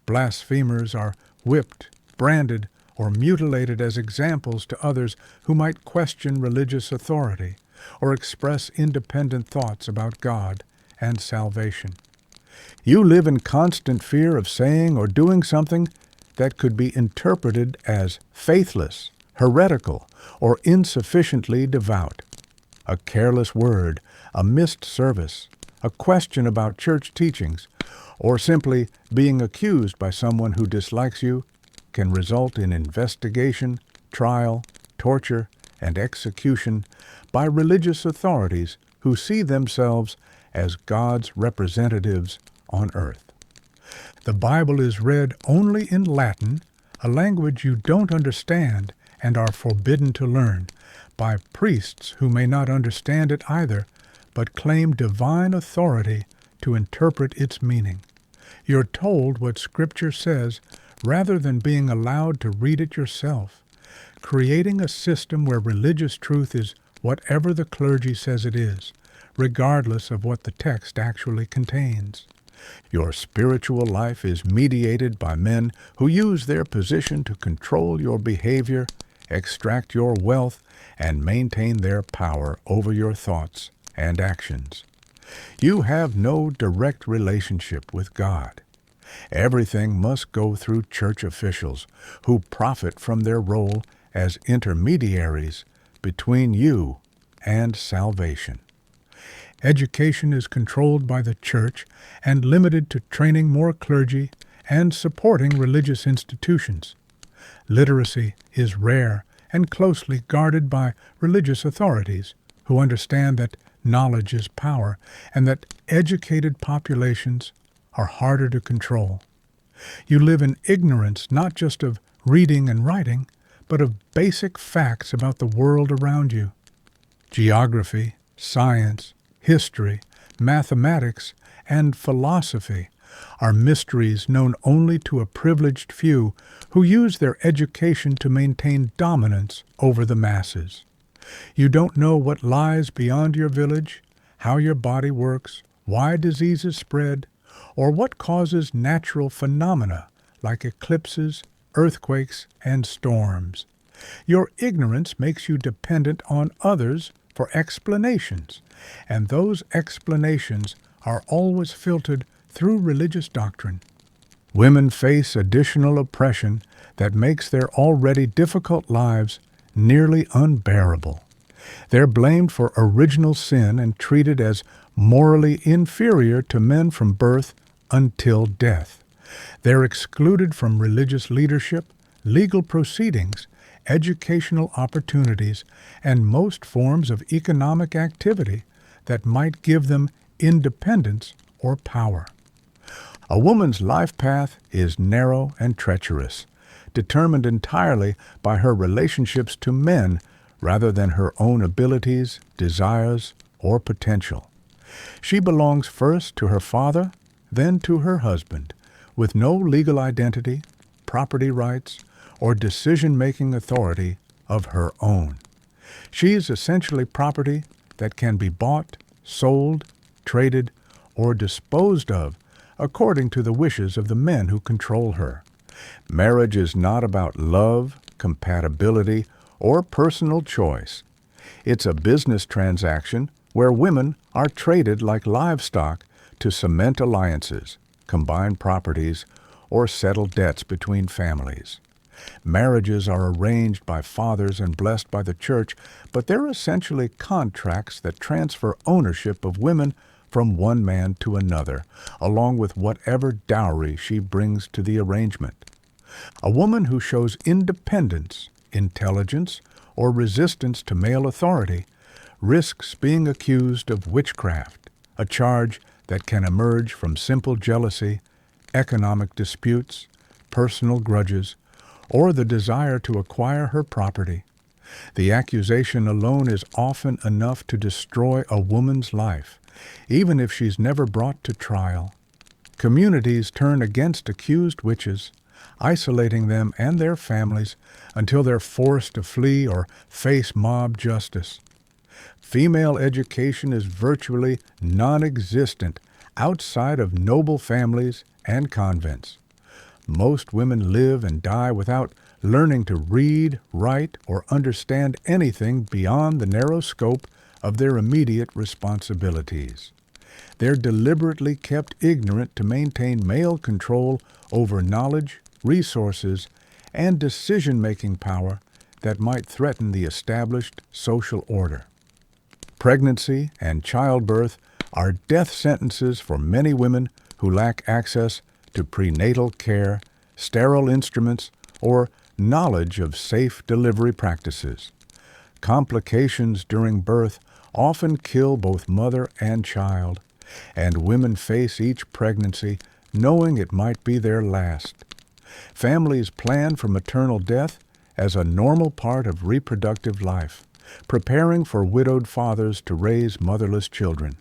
Blasphemers are whipped, branded, or mutilated as examples to others who might question religious authority or express independent thoughts about God and salvation. You live in constant fear of saying or doing something that could be interpreted as faithless, heretical, or insufficiently devout. A careless word, a missed service, a question about church teachings, or simply being accused by someone who dislikes you can result in investigation, trial, torture, and execution by religious authorities who see themselves as God's representatives on earth. The Bible is read only in Latin, a language you don't understand and are forbidden to learn, by priests who may not understand it either, but claim divine authority to interpret its meaning. You're told what Scripture says rather than being allowed to read it yourself, creating a system where religious truth is whatever the clergy says it is, regardless of what the text actually contains. Your spiritual life is mediated by men who use their position to control your behavior, extract your wealth, and maintain their power over your thoughts and actions. You have no direct relationship with God. Everything must go through church officials who profit from their role as intermediaries between you and salvation. Education is controlled by the church and limited to training more clergy and supporting religious institutions. Literacy is rare and closely guarded by religious authorities who understand that knowledge is power and that educated populations are harder to control. You live in ignorance not just of reading and writing, but of basic facts about the world around you. Geography, science, history, mathematics, and philosophy are mysteries known only to a privileged few who use their education to maintain dominance over the masses. You don't know what lies beyond your village, how your body works, why diseases spread, or what causes natural phenomena like eclipses, earthquakes, and storms. Your ignorance makes you dependent on others for explanations, and those explanations are always filtered through religious doctrine. Women face additional oppression that makes their already difficult lives nearly unbearable. They're blamed for original sin and treated as morally inferior to men from birth until death. They're excluded from religious leadership, legal proceedings, educational opportunities, and most forms of economic activity that might give them independence or power. A woman's life path is narrow and treacherous, determined entirely by her relationships to men rather than her own abilities, desires, or potential. She belongs first to her father, then to her husband, with no legal identity, property rights, or decision-making authority of her own. She is essentially property that can be bought, sold, traded, or disposed of according to the wishes of the men who control her. Marriage is not about love, compatibility, or personal choice. It's a business transaction where women are traded like livestock to cement alliances, combine properties, or settle debts between families. Marriages are arranged by fathers and blessed by the church, but they're essentially contracts that transfer ownership of women from one man to another, along with whatever dowry she brings to the arrangement. A woman who shows independence, intelligence, or resistance to male authority risks being accused of witchcraft, a charge that can emerge from simple jealousy, economic disputes, personal grudges, or the desire to acquire her property. The accusation alone is often enough to destroy a woman's life, even if she's never brought to trial. Communities turn against accused witches, isolating them and their families until they're forced to flee or face mob justice. Female education is virtually non-existent outside of noble families and convents. Most women live and die without learning to read, write, or understand anything beyond the narrow scope of their immediate responsibilities. They're deliberately kept ignorant to maintain male control over knowledge, resources, and decision-making power that might threaten the established social order. Pregnancy and childbirth are death sentences for many women who lack access to prenatal care, sterile instruments, or knowledge of safe delivery practices. Complications during birth often kill both mother and child, and women face each pregnancy knowing it might be their last. Families plan for maternal death as a normal part of reproductive life, preparing for widowed fathers to raise motherless children.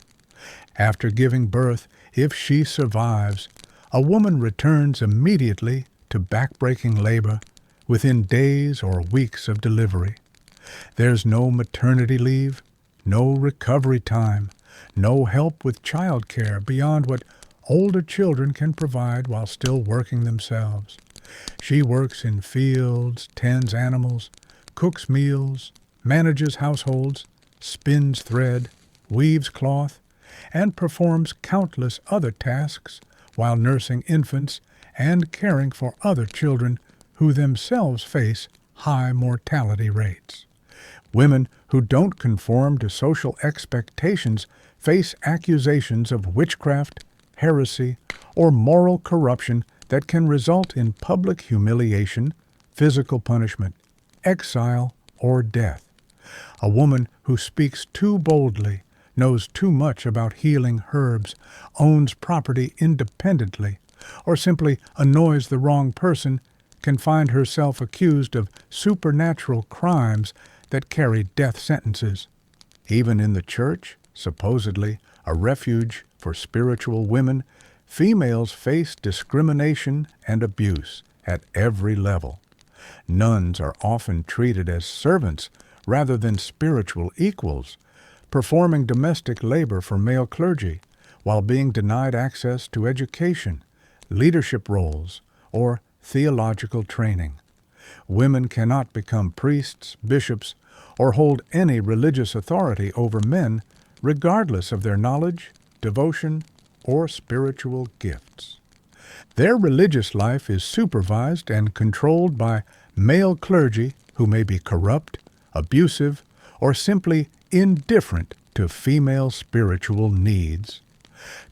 After giving birth, if she survives, a woman returns immediately to backbreaking labor within days or weeks of delivery. There's no maternity leave, no recovery time, no help with child care beyond what older children can provide while still working themselves. She works in fields, tends animals, cooks meals, manages households, spins thread, weaves cloth, and performs countless other tasks while nursing infants and caring for other children who themselves face high mortality rates. Women who don't conform to social expectations face accusations of witchcraft, heresy, or moral corruption that can result in public humiliation, physical punishment, exile, or death. A woman who speaks too boldly, knows too much about healing herbs, owns property independently, or simply annoys the wrong person can find herself accused of supernatural crimes that carry death sentences. Even in the church, supposedly a refuge for spiritual women, females face discrimination and abuse at every level. Nuns are often treated as servants rather than spiritual equals, performing domestic labor for male clergy while being denied access to education, leadership roles, or theological training. Women cannot become priests, bishops, or hold any religious authority over men regardless of their knowledge, devotion, or spiritual gifts. Their religious life is supervised and controlled by male clergy who may be corrupt, abusive, or simply indifferent to female spiritual needs.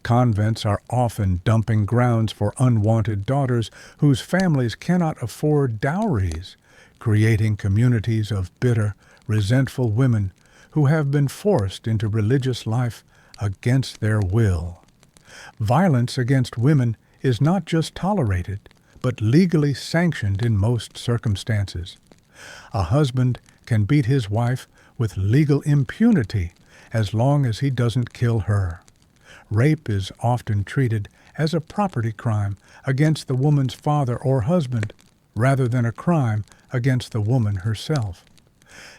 Convents are often dumping grounds for unwanted daughters whose families cannot afford dowries, creating communities of bitter, resentful women who have been forced into religious life against their will. Violence against women is not just tolerated, but legally sanctioned in most circumstances. A husband can beat his wife with legal impunity as long as he doesn't kill her. Rape is often treated as a property crime against the woman's father or husband, rather than a crime against the woman herself.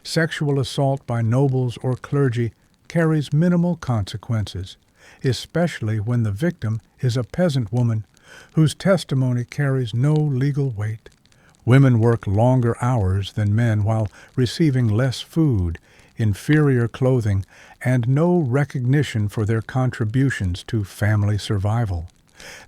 Sexual assault by nobles or clergy carries minimal consequences, especially when the victim is a peasant woman whose testimony carries no legal weight. Women work longer hours than men while receiving less food, inferior clothing, and no recognition for their contributions to family survival.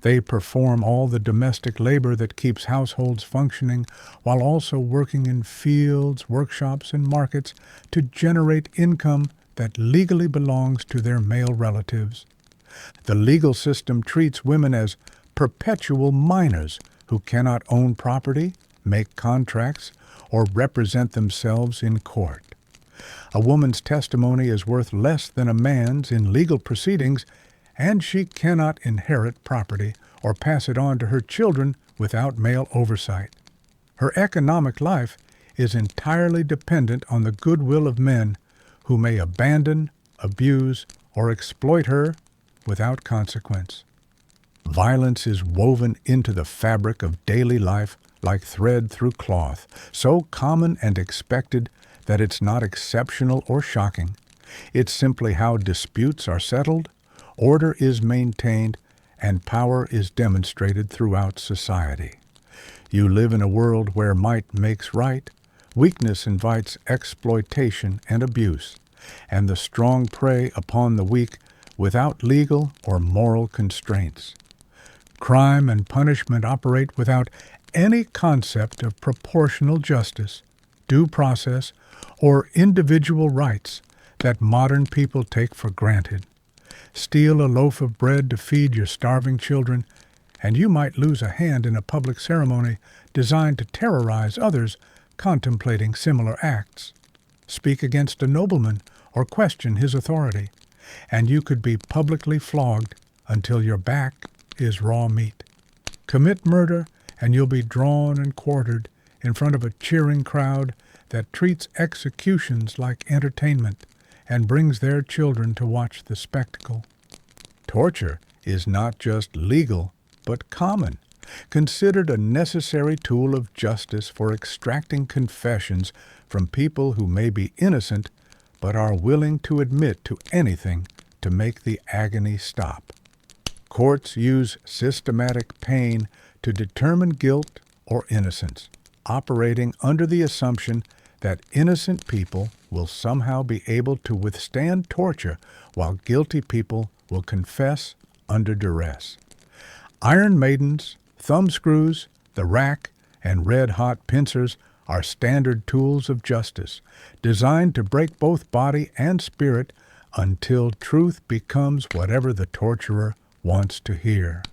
They perform all the domestic labor that keeps households functioning while also working in fields, workshops, and markets to generate income that legally belongs to their male relatives. The legal system treats women as perpetual minors who cannot own property, make contracts, or represent themselves in court. A woman's testimony is worth less than a man's in legal proceedings, and she cannot inherit property or pass it on to her children without male oversight. Her economic life is entirely dependent on the goodwill of men who may abandon, abuse, or exploit her without consequence. Violence is woven into the fabric of daily life like thread through cloth, so common and expected that it's not exceptional or shocking. It's simply how disputes are settled, order is maintained, and power is demonstrated throughout society. You live in a world where might makes right, weakness invites exploitation and abuse, and the strong prey upon the weak without legal or moral constraints. Crime and punishment operate without any concept of proportional justice, due process, or individual rights that modern people take for granted. Steal a loaf of bread to feed your starving children, and you might lose a hand in a public ceremony designed to terrorize others contemplating similar acts. Speak against a nobleman or question his authority, and you could be publicly flogged until your back is raw meat. Commit murder, and you'll be drawn and quartered in front of a cheering crowd that treats executions like entertainment and brings their children to watch the spectacle. Torture is not just legal, but common, considered a necessary tool of justice for extracting confessions from people who may be innocent but are willing to admit to anything to make the agony stop. Courts use systematic pain to determine guilt or innocence, operating under the assumption that innocent people will somehow be able to withstand torture while guilty people will confess under duress. Iron maidens, thumbscrews, the rack, and red-hot pincers are standard tools of justice, designed to break both body and spirit until truth becomes whatever the torturer wants to hear.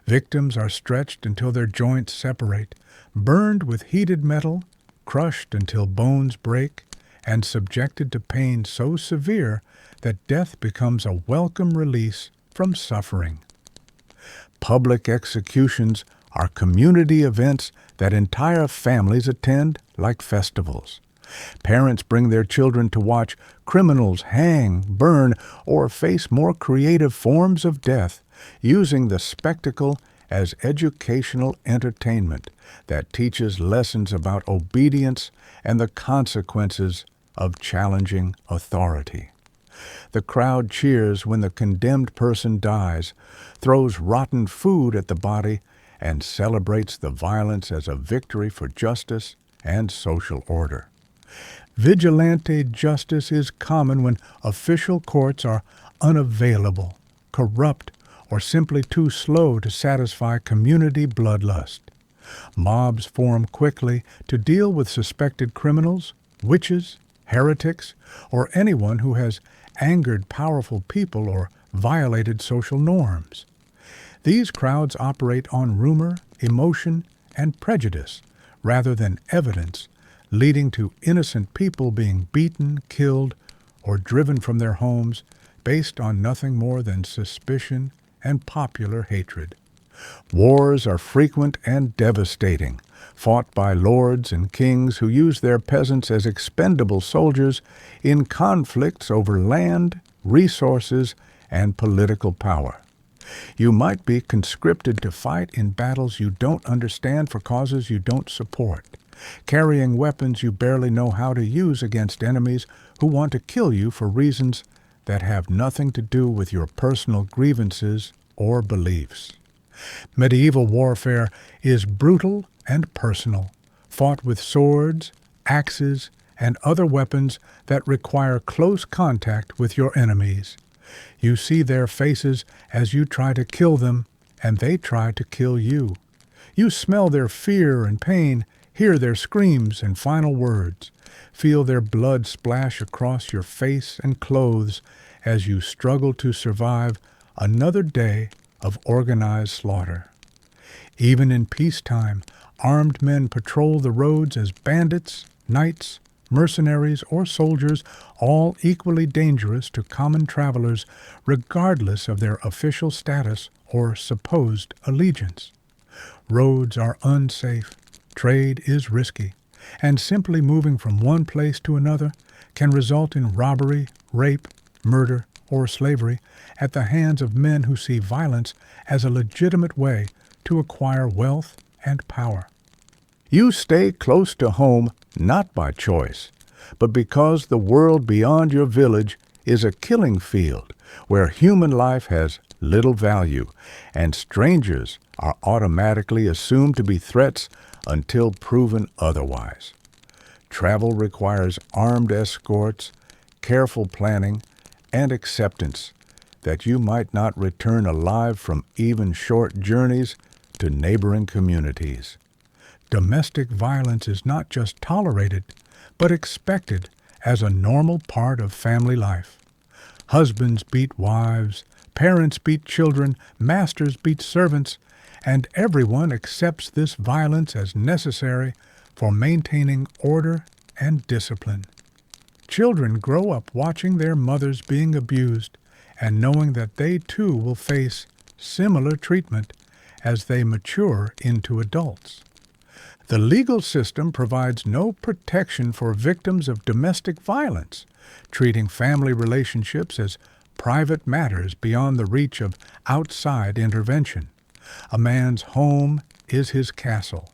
Victims are stretched until their joints separate, burned with heated metal, crushed until bones break, and subjected to pain so severe that death becomes a welcome release from suffering. Public executions are community events that entire families attend like festivals. Parents bring their children to watch criminals hang, burn, or face more creative forms of death, using the spectacle as educational entertainment that teaches lessons about obedience and the consequences of challenging authority. The crowd cheers when the condemned person dies, throws rotten food at the body, and celebrates the violence as a victory for justice and social order. Vigilante justice is common when official courts are unavailable, corrupt, or simply too slow to satisfy community bloodlust. Mobs form quickly to deal with suspected criminals, witches, heretics, or anyone who has angered powerful people or violated social norms. These crowds operate on rumor, emotion, and prejudice rather than evidence, leading to innocent people being beaten, killed, or driven from their homes based on nothing more than suspicion and popular hatred. Wars are frequent and devastating, fought by lords and kings who use their peasants as expendable soldiers in conflicts over land, resources, and political power. You might be conscripted to fight in battles you don't understand for causes you don't support, carrying weapons you barely know how to use against enemies who want to kill you for reasons that have nothing to do with your personal grievances or beliefs. Medieval warfare is brutal and personal, fought with swords, axes, and other weapons that require close contact with your enemies. You see their faces as you try to kill them, and they try to kill you. You smell their fear and pain, hear their screams and final words, feel their blood splash across your face and clothes as you struggle to survive another day of organized slaughter. Even in peacetime, armed men patrol the roads as bandits, knights, mercenaries, or soldiers, all equally dangerous to common travelers regardless of their official status or supposed allegiance. Roads are unsafe, trade is risky, and simply moving from one place to another can result in robbery, rape, murder, or slavery at the hands of men who see violence as a legitimate way to acquire wealth and power. You stay close to home not by choice, but because the world beyond your village is a killing field where human life has little value and strangers are automatically assumed to be threats until proven otherwise. Travel requires armed escorts, careful planning, and acceptance that you might not return alive from even short journeys to neighboring communities. Domestic violence is not just tolerated, but expected as a normal part of family life. Husbands beat wives, parents beat children, masters beat servants, and everyone accepts this violence as necessary for maintaining order and discipline. Children grow up watching their mothers being abused and knowing that they too will face similar treatment as they mature into adults. The legal system provides no protection for victims of domestic violence, treating family relationships as private matters beyond the reach of outside intervention. A man's home is his castle,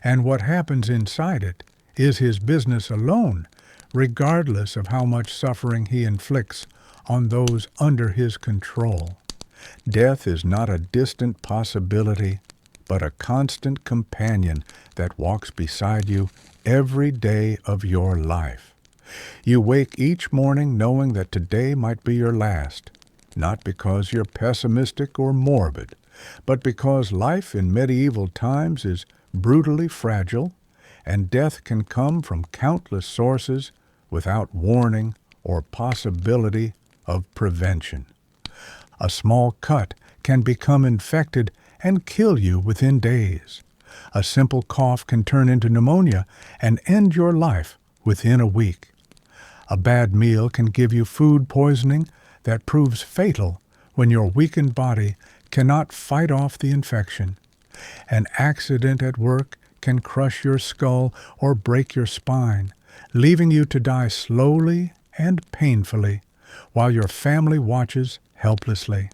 and what happens inside it is his business alone, regardless of how much suffering he inflicts on those under his control. Death is not a distant possibility, but a constant companion that walks beside you every day of your life. You wake each morning knowing that today might be your last, not because you're pessimistic or morbid, but because life in medieval times is brutally fragile, and death can come from countless sources without warning or possibility of prevention. A small cut can become infected and kill you within days. A simple cough can turn into pneumonia and end your life within a week. A bad meal can give you food poisoning that proves fatal when your weakened body cannot fight off the infection. An accident at work can crush your skull or break your spine, leaving you to die slowly and painfully while your family watches helplessly.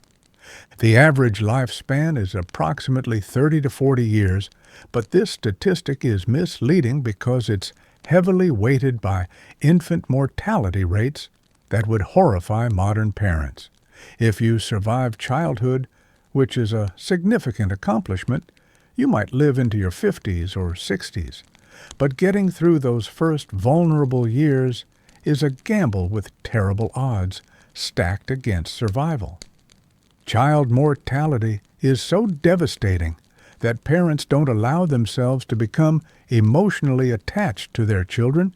The average lifespan is approximately 30 to 40 years, but this statistic is misleading because it's heavily weighted by infant mortality rates that would horrify modern parents. If you survive childhood, which is a significant accomplishment, you might live into your 50s or 60s. But getting through those first vulnerable years is a gamble with terrible odds stacked against survival. Child mortality is so devastating that parents don't allow themselves to become emotionally attached to their children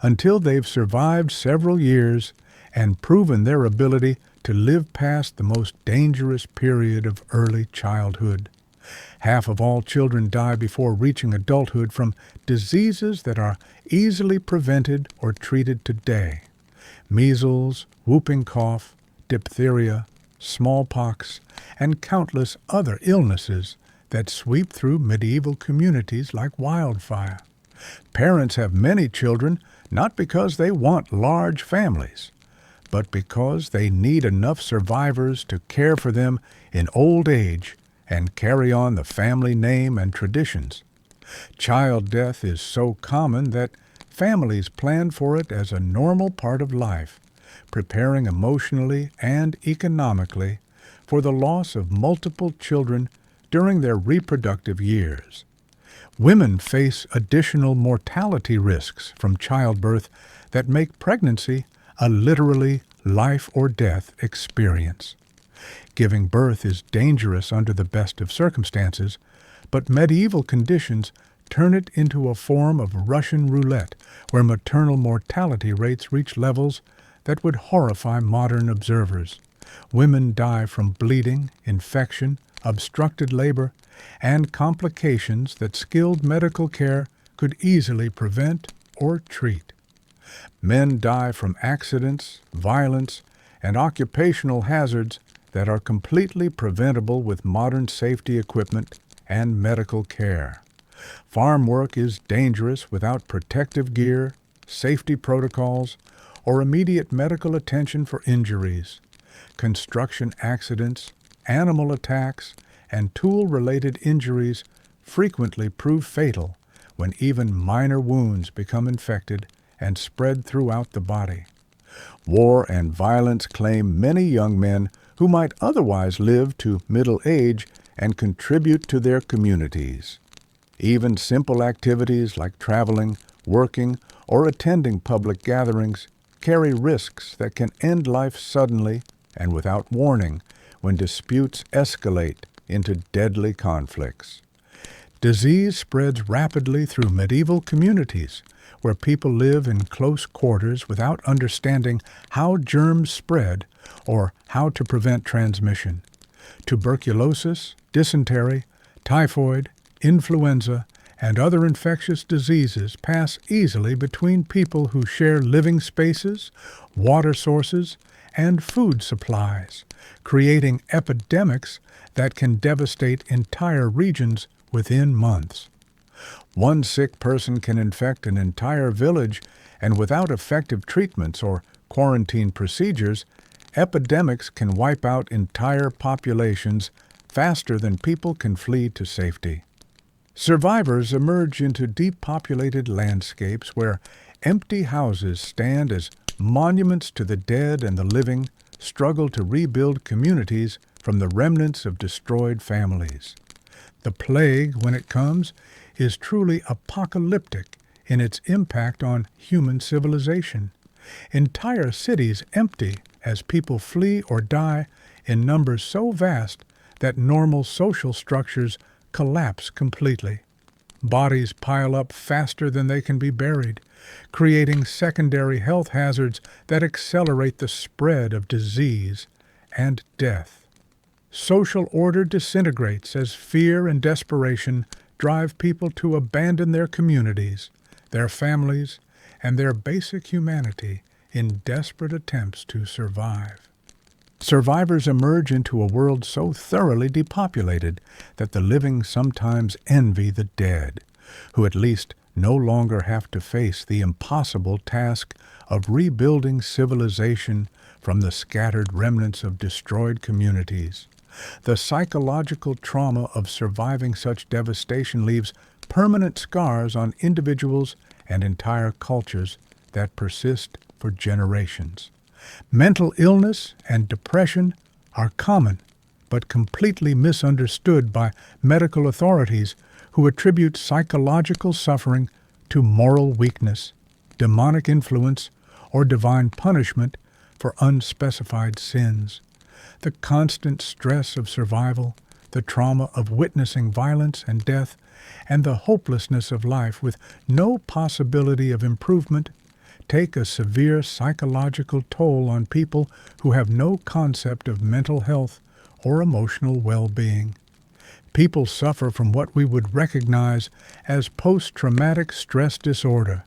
until they've survived several years and proven their ability to live past the most dangerous period of early childhood. Half of all children die before reaching adulthood from diseases that are easily prevented or treated today. Measles, whooping cough, diphtheria, smallpox, and countless other illnesses that sweep through medieval communities like wildfire. Parents have many children not because they want large families, but because they need enough survivors to care for them in old age and carry on the family name and traditions. Child death is so common that families plan for it as a normal part of life, preparing emotionally and economically for the loss of multiple children during their reproductive years. Women face additional mortality risks from childbirth that make pregnancy a literally life or death experience. Giving birth is dangerous under the best of circumstances, but medieval conditions turn it into a form of Russian roulette where maternal mortality rates reach levels that would horrify modern observers. Women die from bleeding, infection, obstructed labor, and complications that skilled medical care could easily prevent or treat. Men die from accidents, violence, and occupational hazards that are completely preventable with modern safety equipment and medical care. Farm work is dangerous without protective gear, safety protocols, or immediate medical attention for injuries. Construction accidents, animal attacks, and tool-related injuries frequently prove fatal when even minor wounds become infected and spread throughout the body. War and violence claim many young men who might otherwise live to middle age and contribute to their communities. Even simple activities like traveling, working, or attending public gatherings carry risks that can end life suddenly and without warning when disputes escalate into deadly conflicts. Disease spreads rapidly through medieval communities where people live in close quarters without understanding how germs spread or how to prevent transmission. Tuberculosis, dysentery, typhoid, influenza, and other infectious diseases pass easily between people who share living spaces, water sources, and food supplies, creating epidemics that can devastate entire regions within months. One sick person can infect an entire village, and without effective treatments or quarantine procedures, epidemics can wipe out entire populations faster than people can flee to safety. Survivors emerge into depopulated landscapes where empty houses stand as monuments to the dead, and the living struggle to rebuild communities from the remnants of destroyed families. The plague, when it comes, is truly apocalyptic in its impact on human civilization. Entire cities empty as people flee or die in numbers so vast that normal social structures collapse completely. Bodies pile up faster than they can be buried, creating secondary health hazards that accelerate the spread of disease and death. Social order disintegrates as fear and desperation drive people to abandon their communities, their families, and their basic humanity in desperate attempts to survive. Survivors emerge into a world so thoroughly depopulated that the living sometimes envy the dead, who at least no longer have to face the impossible task of rebuilding civilization from the scattered remnants of destroyed communities. The psychological trauma of surviving such devastation leaves permanent scars on individuals and entire cultures that persist for generations. Mental illness and depression are common, but completely misunderstood by medical authorities who attribute psychological suffering to moral weakness, demonic influence, or divine punishment for unspecified sins. The constant stress of survival, the trauma of witnessing violence and death, and the hopelessness of life with no possibility of improvement take a severe psychological toll on people who have no concept of mental health or emotional well-being. People suffer from what we would recognize as post-traumatic stress disorder,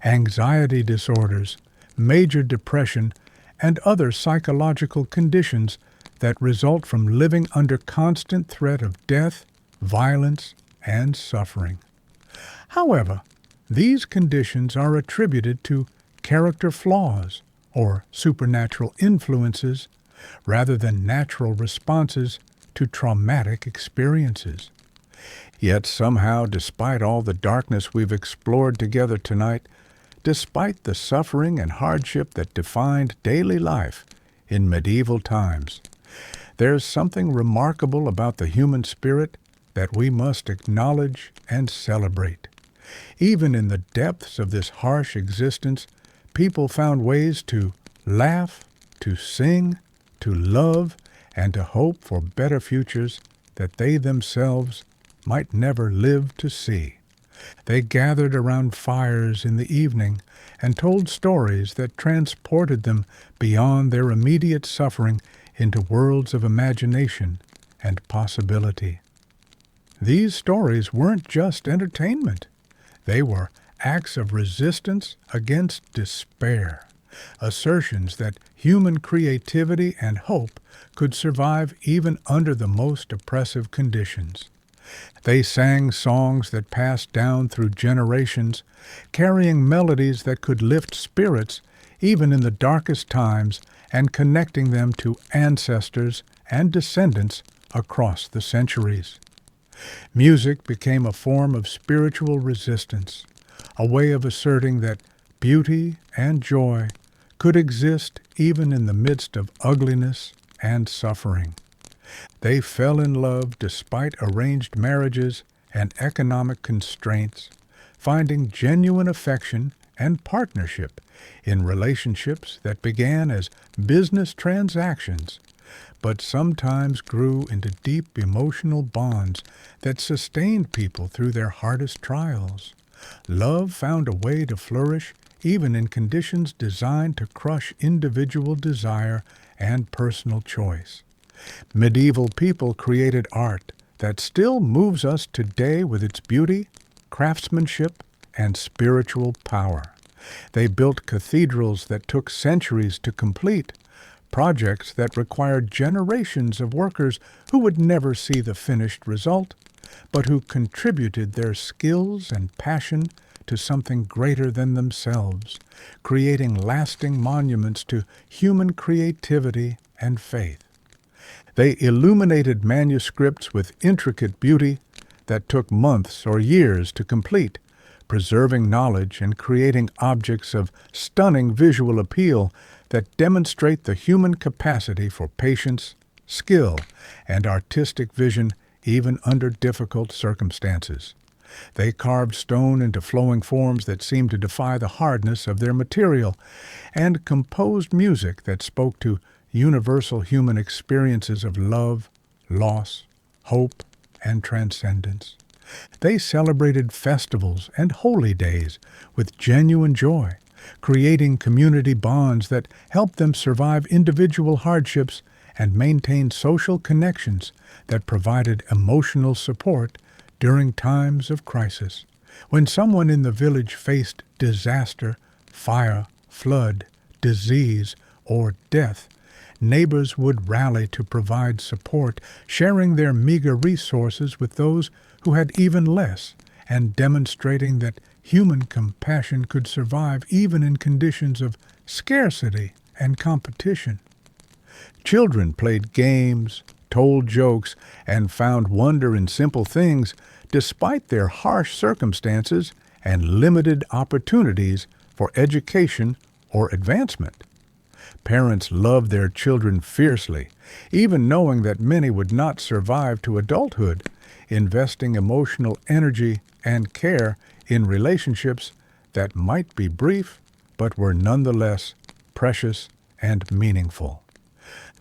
anxiety disorders, major depression, and other psychological conditions that result from living under constant threat of death, violence, and suffering. However, these conditions are attributed to character flaws or supernatural influences rather than natural responses to traumatic experiences. Yet somehow, despite all the darkness we've explored together tonight, despite the suffering and hardship that defined daily life in medieval times, there's something remarkable about the human spirit that we must acknowledge and celebrate. Even in the depths of this harsh existence, people found ways to laugh, to sing, to love, and to hope for better futures that they themselves might never live to see. They gathered around fires in the evening and told stories that transported them beyond their immediate suffering into worlds of imagination and possibility. These stories weren't just entertainment. They were acts of resistance against despair, assertions that human creativity and hope could survive even under the most oppressive conditions. They sang songs that passed down through generations, carrying melodies that could lift spirits even in the darkest times and connecting them to ancestors and descendants across the centuries. Music became a form of spiritual resistance, a way of asserting that beauty and joy could exist even in the midst of ugliness and suffering. They fell in love despite arranged marriages and economic constraints, finding genuine affection and partnership in relationships that began as business transactions, but sometimes grew into deep emotional bonds that sustained people through their hardest trials. Love found a way to flourish even in conditions designed to crush individual desire and personal choice. Medieval people created art that still moves us today with its beauty, craftsmanship, and spiritual power. They built cathedrals that took centuries to complete, projects that required generations of workers who would never see the finished result, but who contributed their skills and passion to something greater than themselves, creating lasting monuments to human creativity and faith. They illuminated manuscripts with intricate beauty that took months or years to complete, preserving knowledge and creating objects of stunning visual appeal that demonstrate the human capacity for patience, skill, and artistic vision even under difficult circumstances. They carved stone into flowing forms that seemed to defy the hardness of their material, and composed music that spoke to universal human experiences of love, loss, hope, and transcendence. They celebrated festivals and holy days with genuine joy, creating community bonds that helped them survive individual hardships and maintain social connections that provided emotional support during times of crisis. When someone in the village faced disaster, fire, flood, disease, or death, neighbors would rally to provide support, sharing their meager resources with those who had even less, and demonstrating that human compassion could survive even in conditions of scarcity and competition. Children played games, told jokes, and found wonder in simple things despite their harsh circumstances and limited opportunities for education or advancement. Parents loved their children fiercely, even knowing that many would not survive to adulthood, investing emotional energy and care in relationships that might be brief but were nonetheless precious and meaningful.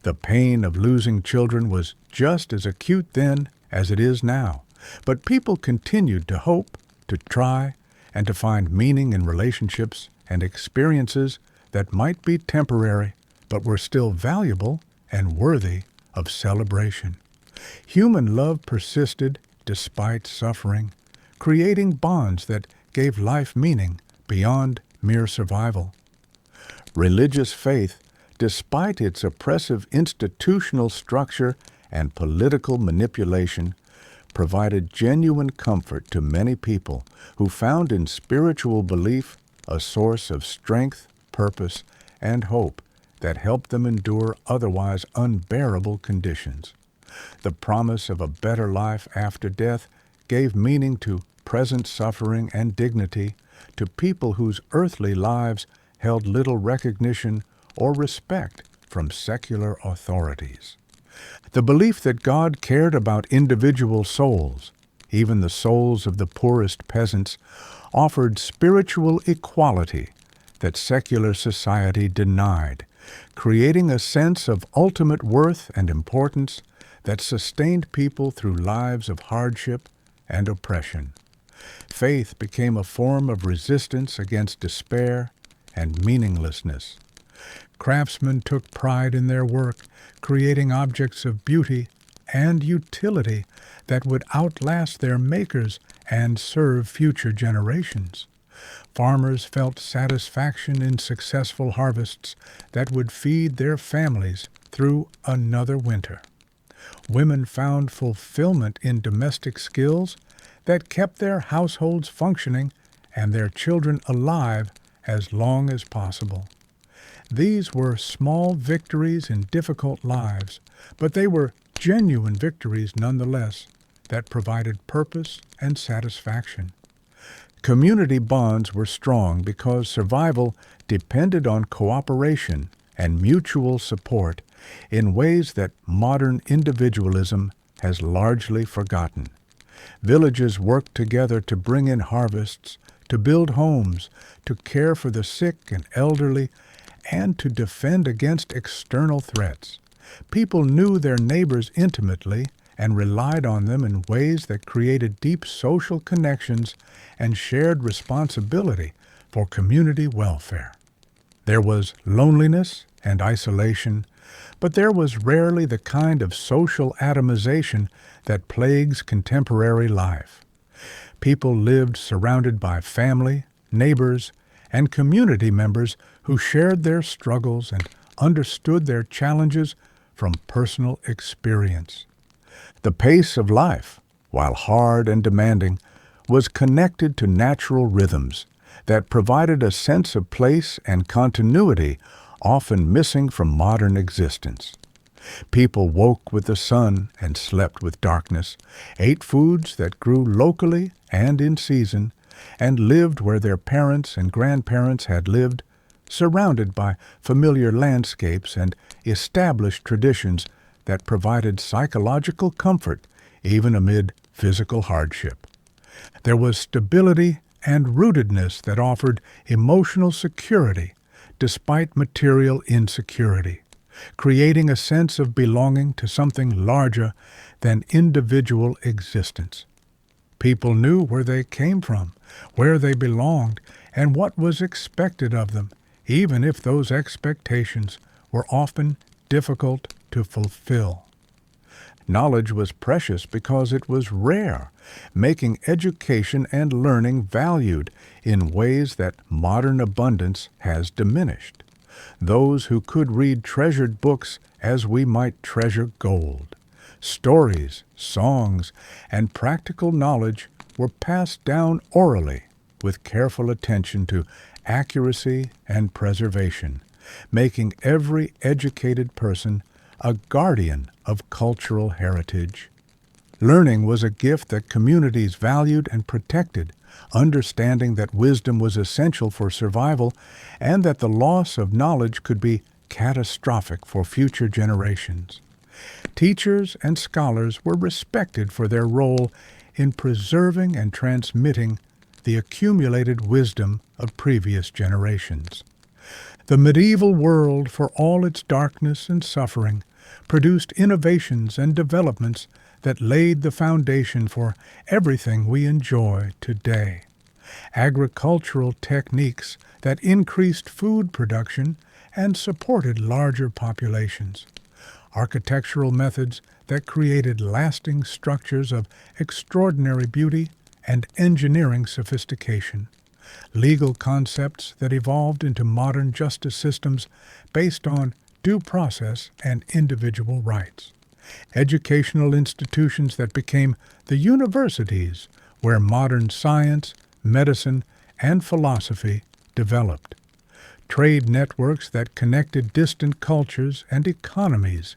The pain of losing children was just as acute then as it is now, but people continued to hope, to try, and to find meaning in relationships and experiences that might be temporary, but were still valuable and worthy of celebration. Human love persisted despite suffering, creating bonds that gave life meaning beyond mere survival. Religious faith, despite its oppressive institutional structure and political manipulation, provided genuine comfort to many people who found in spiritual belief a source of strength, purpose, and hope that helped them endure otherwise unbearable conditions. The promise of a better life after death gave meaning to present suffering and dignity to people whose earthly lives held little recognition or respect from secular authorities. The belief that God cared about individual souls, even the souls of the poorest peasants, offered spiritual equality that secular society denied, creating a sense of ultimate worth and importance that sustained people through lives of hardship and oppression. Faith became a form of resistance against despair and meaninglessness. Craftsmen took pride in their work, creating objects of beauty and utility that would outlast their makers and serve future generations. Farmers felt satisfaction in successful harvests that would feed their families through another winter. Women found fulfillment in domestic skills that kept their households functioning and their children alive as long as possible. These were small victories in difficult lives, but they were genuine victories nonetheless that provided purpose and satisfaction. Community bonds were strong because survival depended on cooperation and mutual support in ways that modern individualism has largely forgotten. Villages worked together to bring in harvests, to build homes, to care for the sick and elderly, and to defend against external threats. People knew their neighbors intimately and relied on them in ways that created deep social connections and shared responsibility for community welfare. There was loneliness and isolation, but there was rarely the kind of social atomization that plagues contemporary life. People lived surrounded by family, neighbors, and community members who shared their struggles and understood their challenges from personal experience. The pace of life, while hard and demanding, was connected to natural rhythms that provided a sense of place and continuity often missing from modern existence. People woke with the sun and slept with darkness, ate foods that grew locally and in season, and lived where their parents and grandparents had lived, surrounded by familiar landscapes and established traditions that provided psychological comfort even amid physical hardship. There was stability and rootedness that offered emotional security despite material insecurity, creating a sense of belonging to something larger than individual existence. People knew where they came from, where they belonged, and what was expected of them, even if those expectations were often difficult to fulfill. Knowledge was precious because it was rare, making education and learning valued in ways that modern abundance has diminished. Those who could read treasured books as we might treasure gold. Stories, songs, and practical knowledge were passed down orally with careful attention to accuracy and preservation, making every educated person a guardian of cultural heritage. Learning was a gift that communities valued and protected, understanding that wisdom was essential for survival and that the loss of knowledge could be catastrophic for future generations. Teachers and scholars were respected for their role in preserving and transmitting the accumulated wisdom of previous generations. The medieval world, for all its darkness and suffering, produced innovations and developments that laid the foundation for everything we enjoy today. agricultural techniques that increased food production and supported larger populations, architectural methods that created lasting structures of extraordinary beauty and engineering sophistication, legal concepts that evolved into modern justice systems based on due process and individual rights, educational institutions that became the universities where modern science, medicine, and philosophy developed, trade networks that connected distant cultures and economies,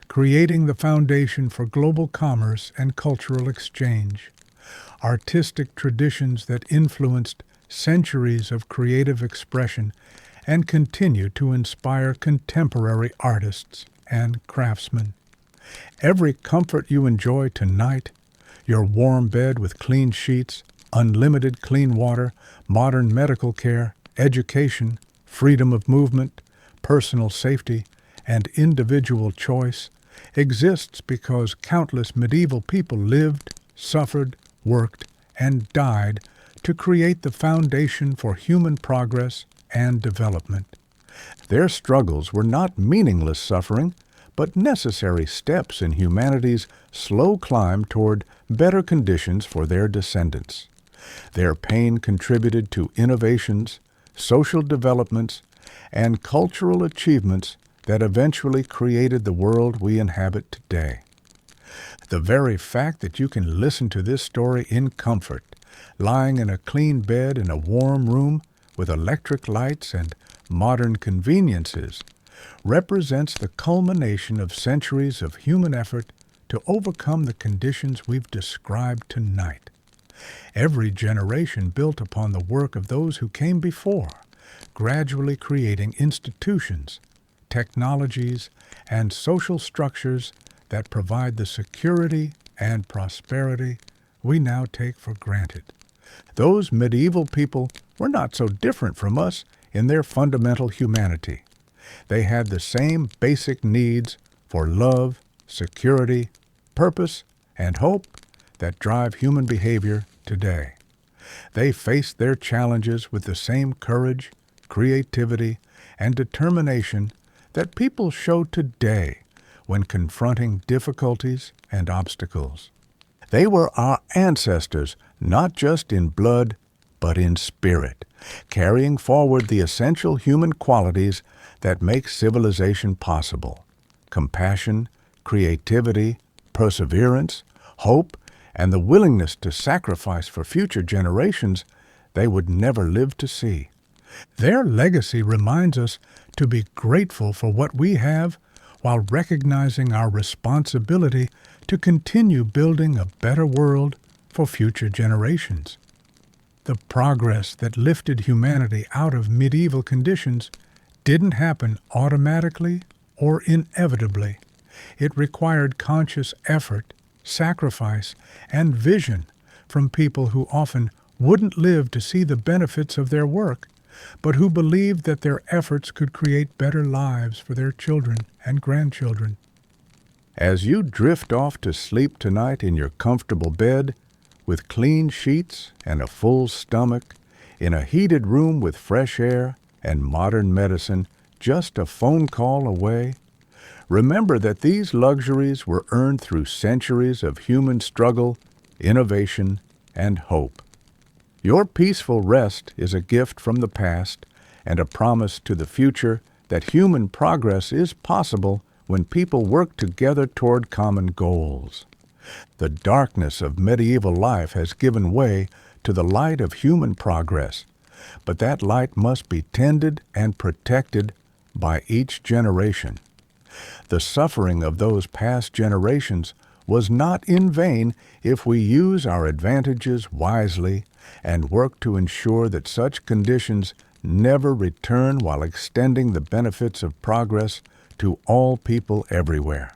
creating the foundation for global commerce and cultural exchange, artistic traditions that influenced centuries of creative expression and continue to inspire contemporary artists and craftsmen. Every comfort you enjoy tonight, your warm bed with clean sheets, unlimited clean water, modern medical care, education, freedom of movement, personal safety, and individual choice, exists because countless medieval people lived, suffered, worked, and died to create the foundation for human progress and development. Their struggles were not meaningless suffering, but necessary steps in humanity's slow climb toward better conditions for their descendants. Their pain contributed to innovations, social developments, and cultural achievements that eventually created the world we inhabit today. The very fact that you can listen to this story in comfort, lying in a clean bed in a warm room with electric lights and modern conveniences, represents the culmination of centuries of human effort to overcome the conditions we've described tonight. Every generation built upon the work of those who came before, gradually creating institutions, technologies, and social structures that provide the security and prosperity we now take for granted. Those medieval people were not so different from us in their fundamental humanity. They had the same basic needs for love, security, purpose, and hope that drive human behavior today. They faced their challenges with the same courage, creativity, and determination that people show today when confronting difficulties and obstacles. They were our ancestors, not just in blood, but in spirit, carrying forward the essential human qualities that make civilization possible: compassion, creativity, perseverance, hope, and the willingness to sacrifice for future generations they would never live to see. Their legacy reminds us to be grateful for what we have while recognizing our responsibility to continue building a better world for future generations. The progress that lifted humanity out of medieval conditions didn't happen automatically or inevitably. It required conscious effort, sacrifice, and vision from people who often wouldn't live to see the benefits of their work, but who believed that their efforts could create better lives for their children and grandchildren. As you drift off to sleep tonight in your comfortable bed, with clean sheets and a full stomach, in a heated room with fresh air and modern medicine just a phone call away, remember that these luxuries were earned through centuries of human struggle, innovation, and hope. Your peaceful rest is a gift from the past and a promise to the future that human progress is possible when people work together toward common goals. The darkness of medieval life has given way to the light of human progress, but that light must be tended and protected by each generation. The suffering of those past generations was not in vain if we use our advantages wisely and work to ensure that such conditions never return while extending the benefits of progress to all people everywhere.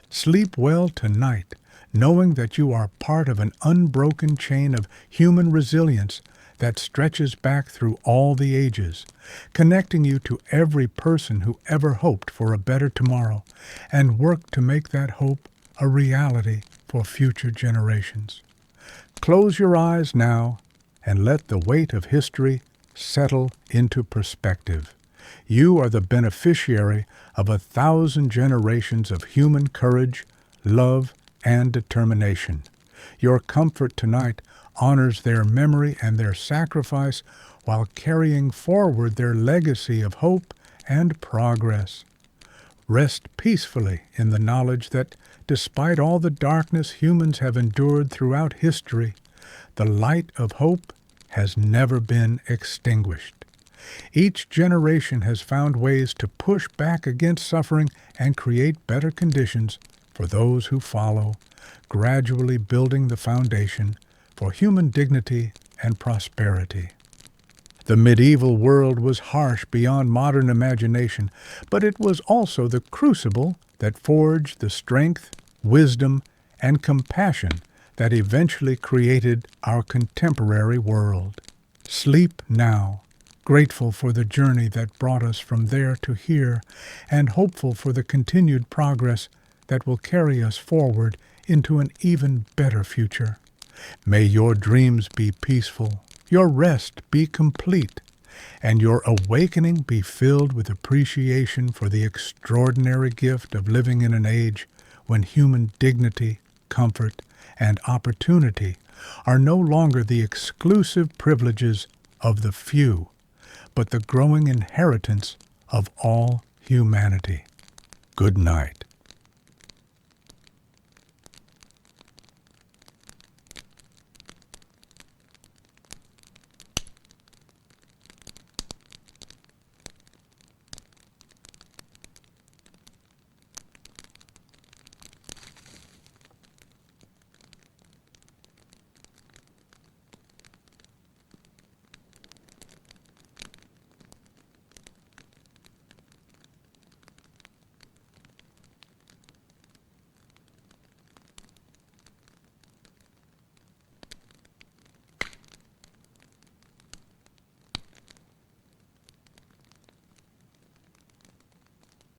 Sleep well tonight, knowing that you are part of an unbroken chain of human resilience that stretches back through all the ages, connecting you to every person who ever hoped for a better tomorrow and worked to make that hope a reality for future generations. Close your eyes now and let the weight of history settle into perspective. You are the beneficiary of 1,000 generations of human courage, love, and determination. Your comfort tonight honors their memory and their sacrifice while carrying forward their legacy of hope and progress. Rest peacefully in the knowledge that, despite all the darkness humans have endured throughout history, the light of hope has never been extinguished. Each generation has found ways to push back against suffering and create better conditions for those who follow, gradually building the foundation for human dignity and prosperity. The medieval world was harsh beyond modern imagination, but it was also the crucible that forged the strength, wisdom, and compassion that eventually created our contemporary world. Sleep now, grateful for the journey that brought us from there to here, and hopeful for the continued progress that will carry us forward into an even better future. May your dreams be peaceful, your rest be complete, and your awakening be filled with appreciation for the extraordinary gift of living in an age when human dignity, comfort, and opportunity are no longer the exclusive privileges of the few, but the growing inheritance of all humanity. Good night.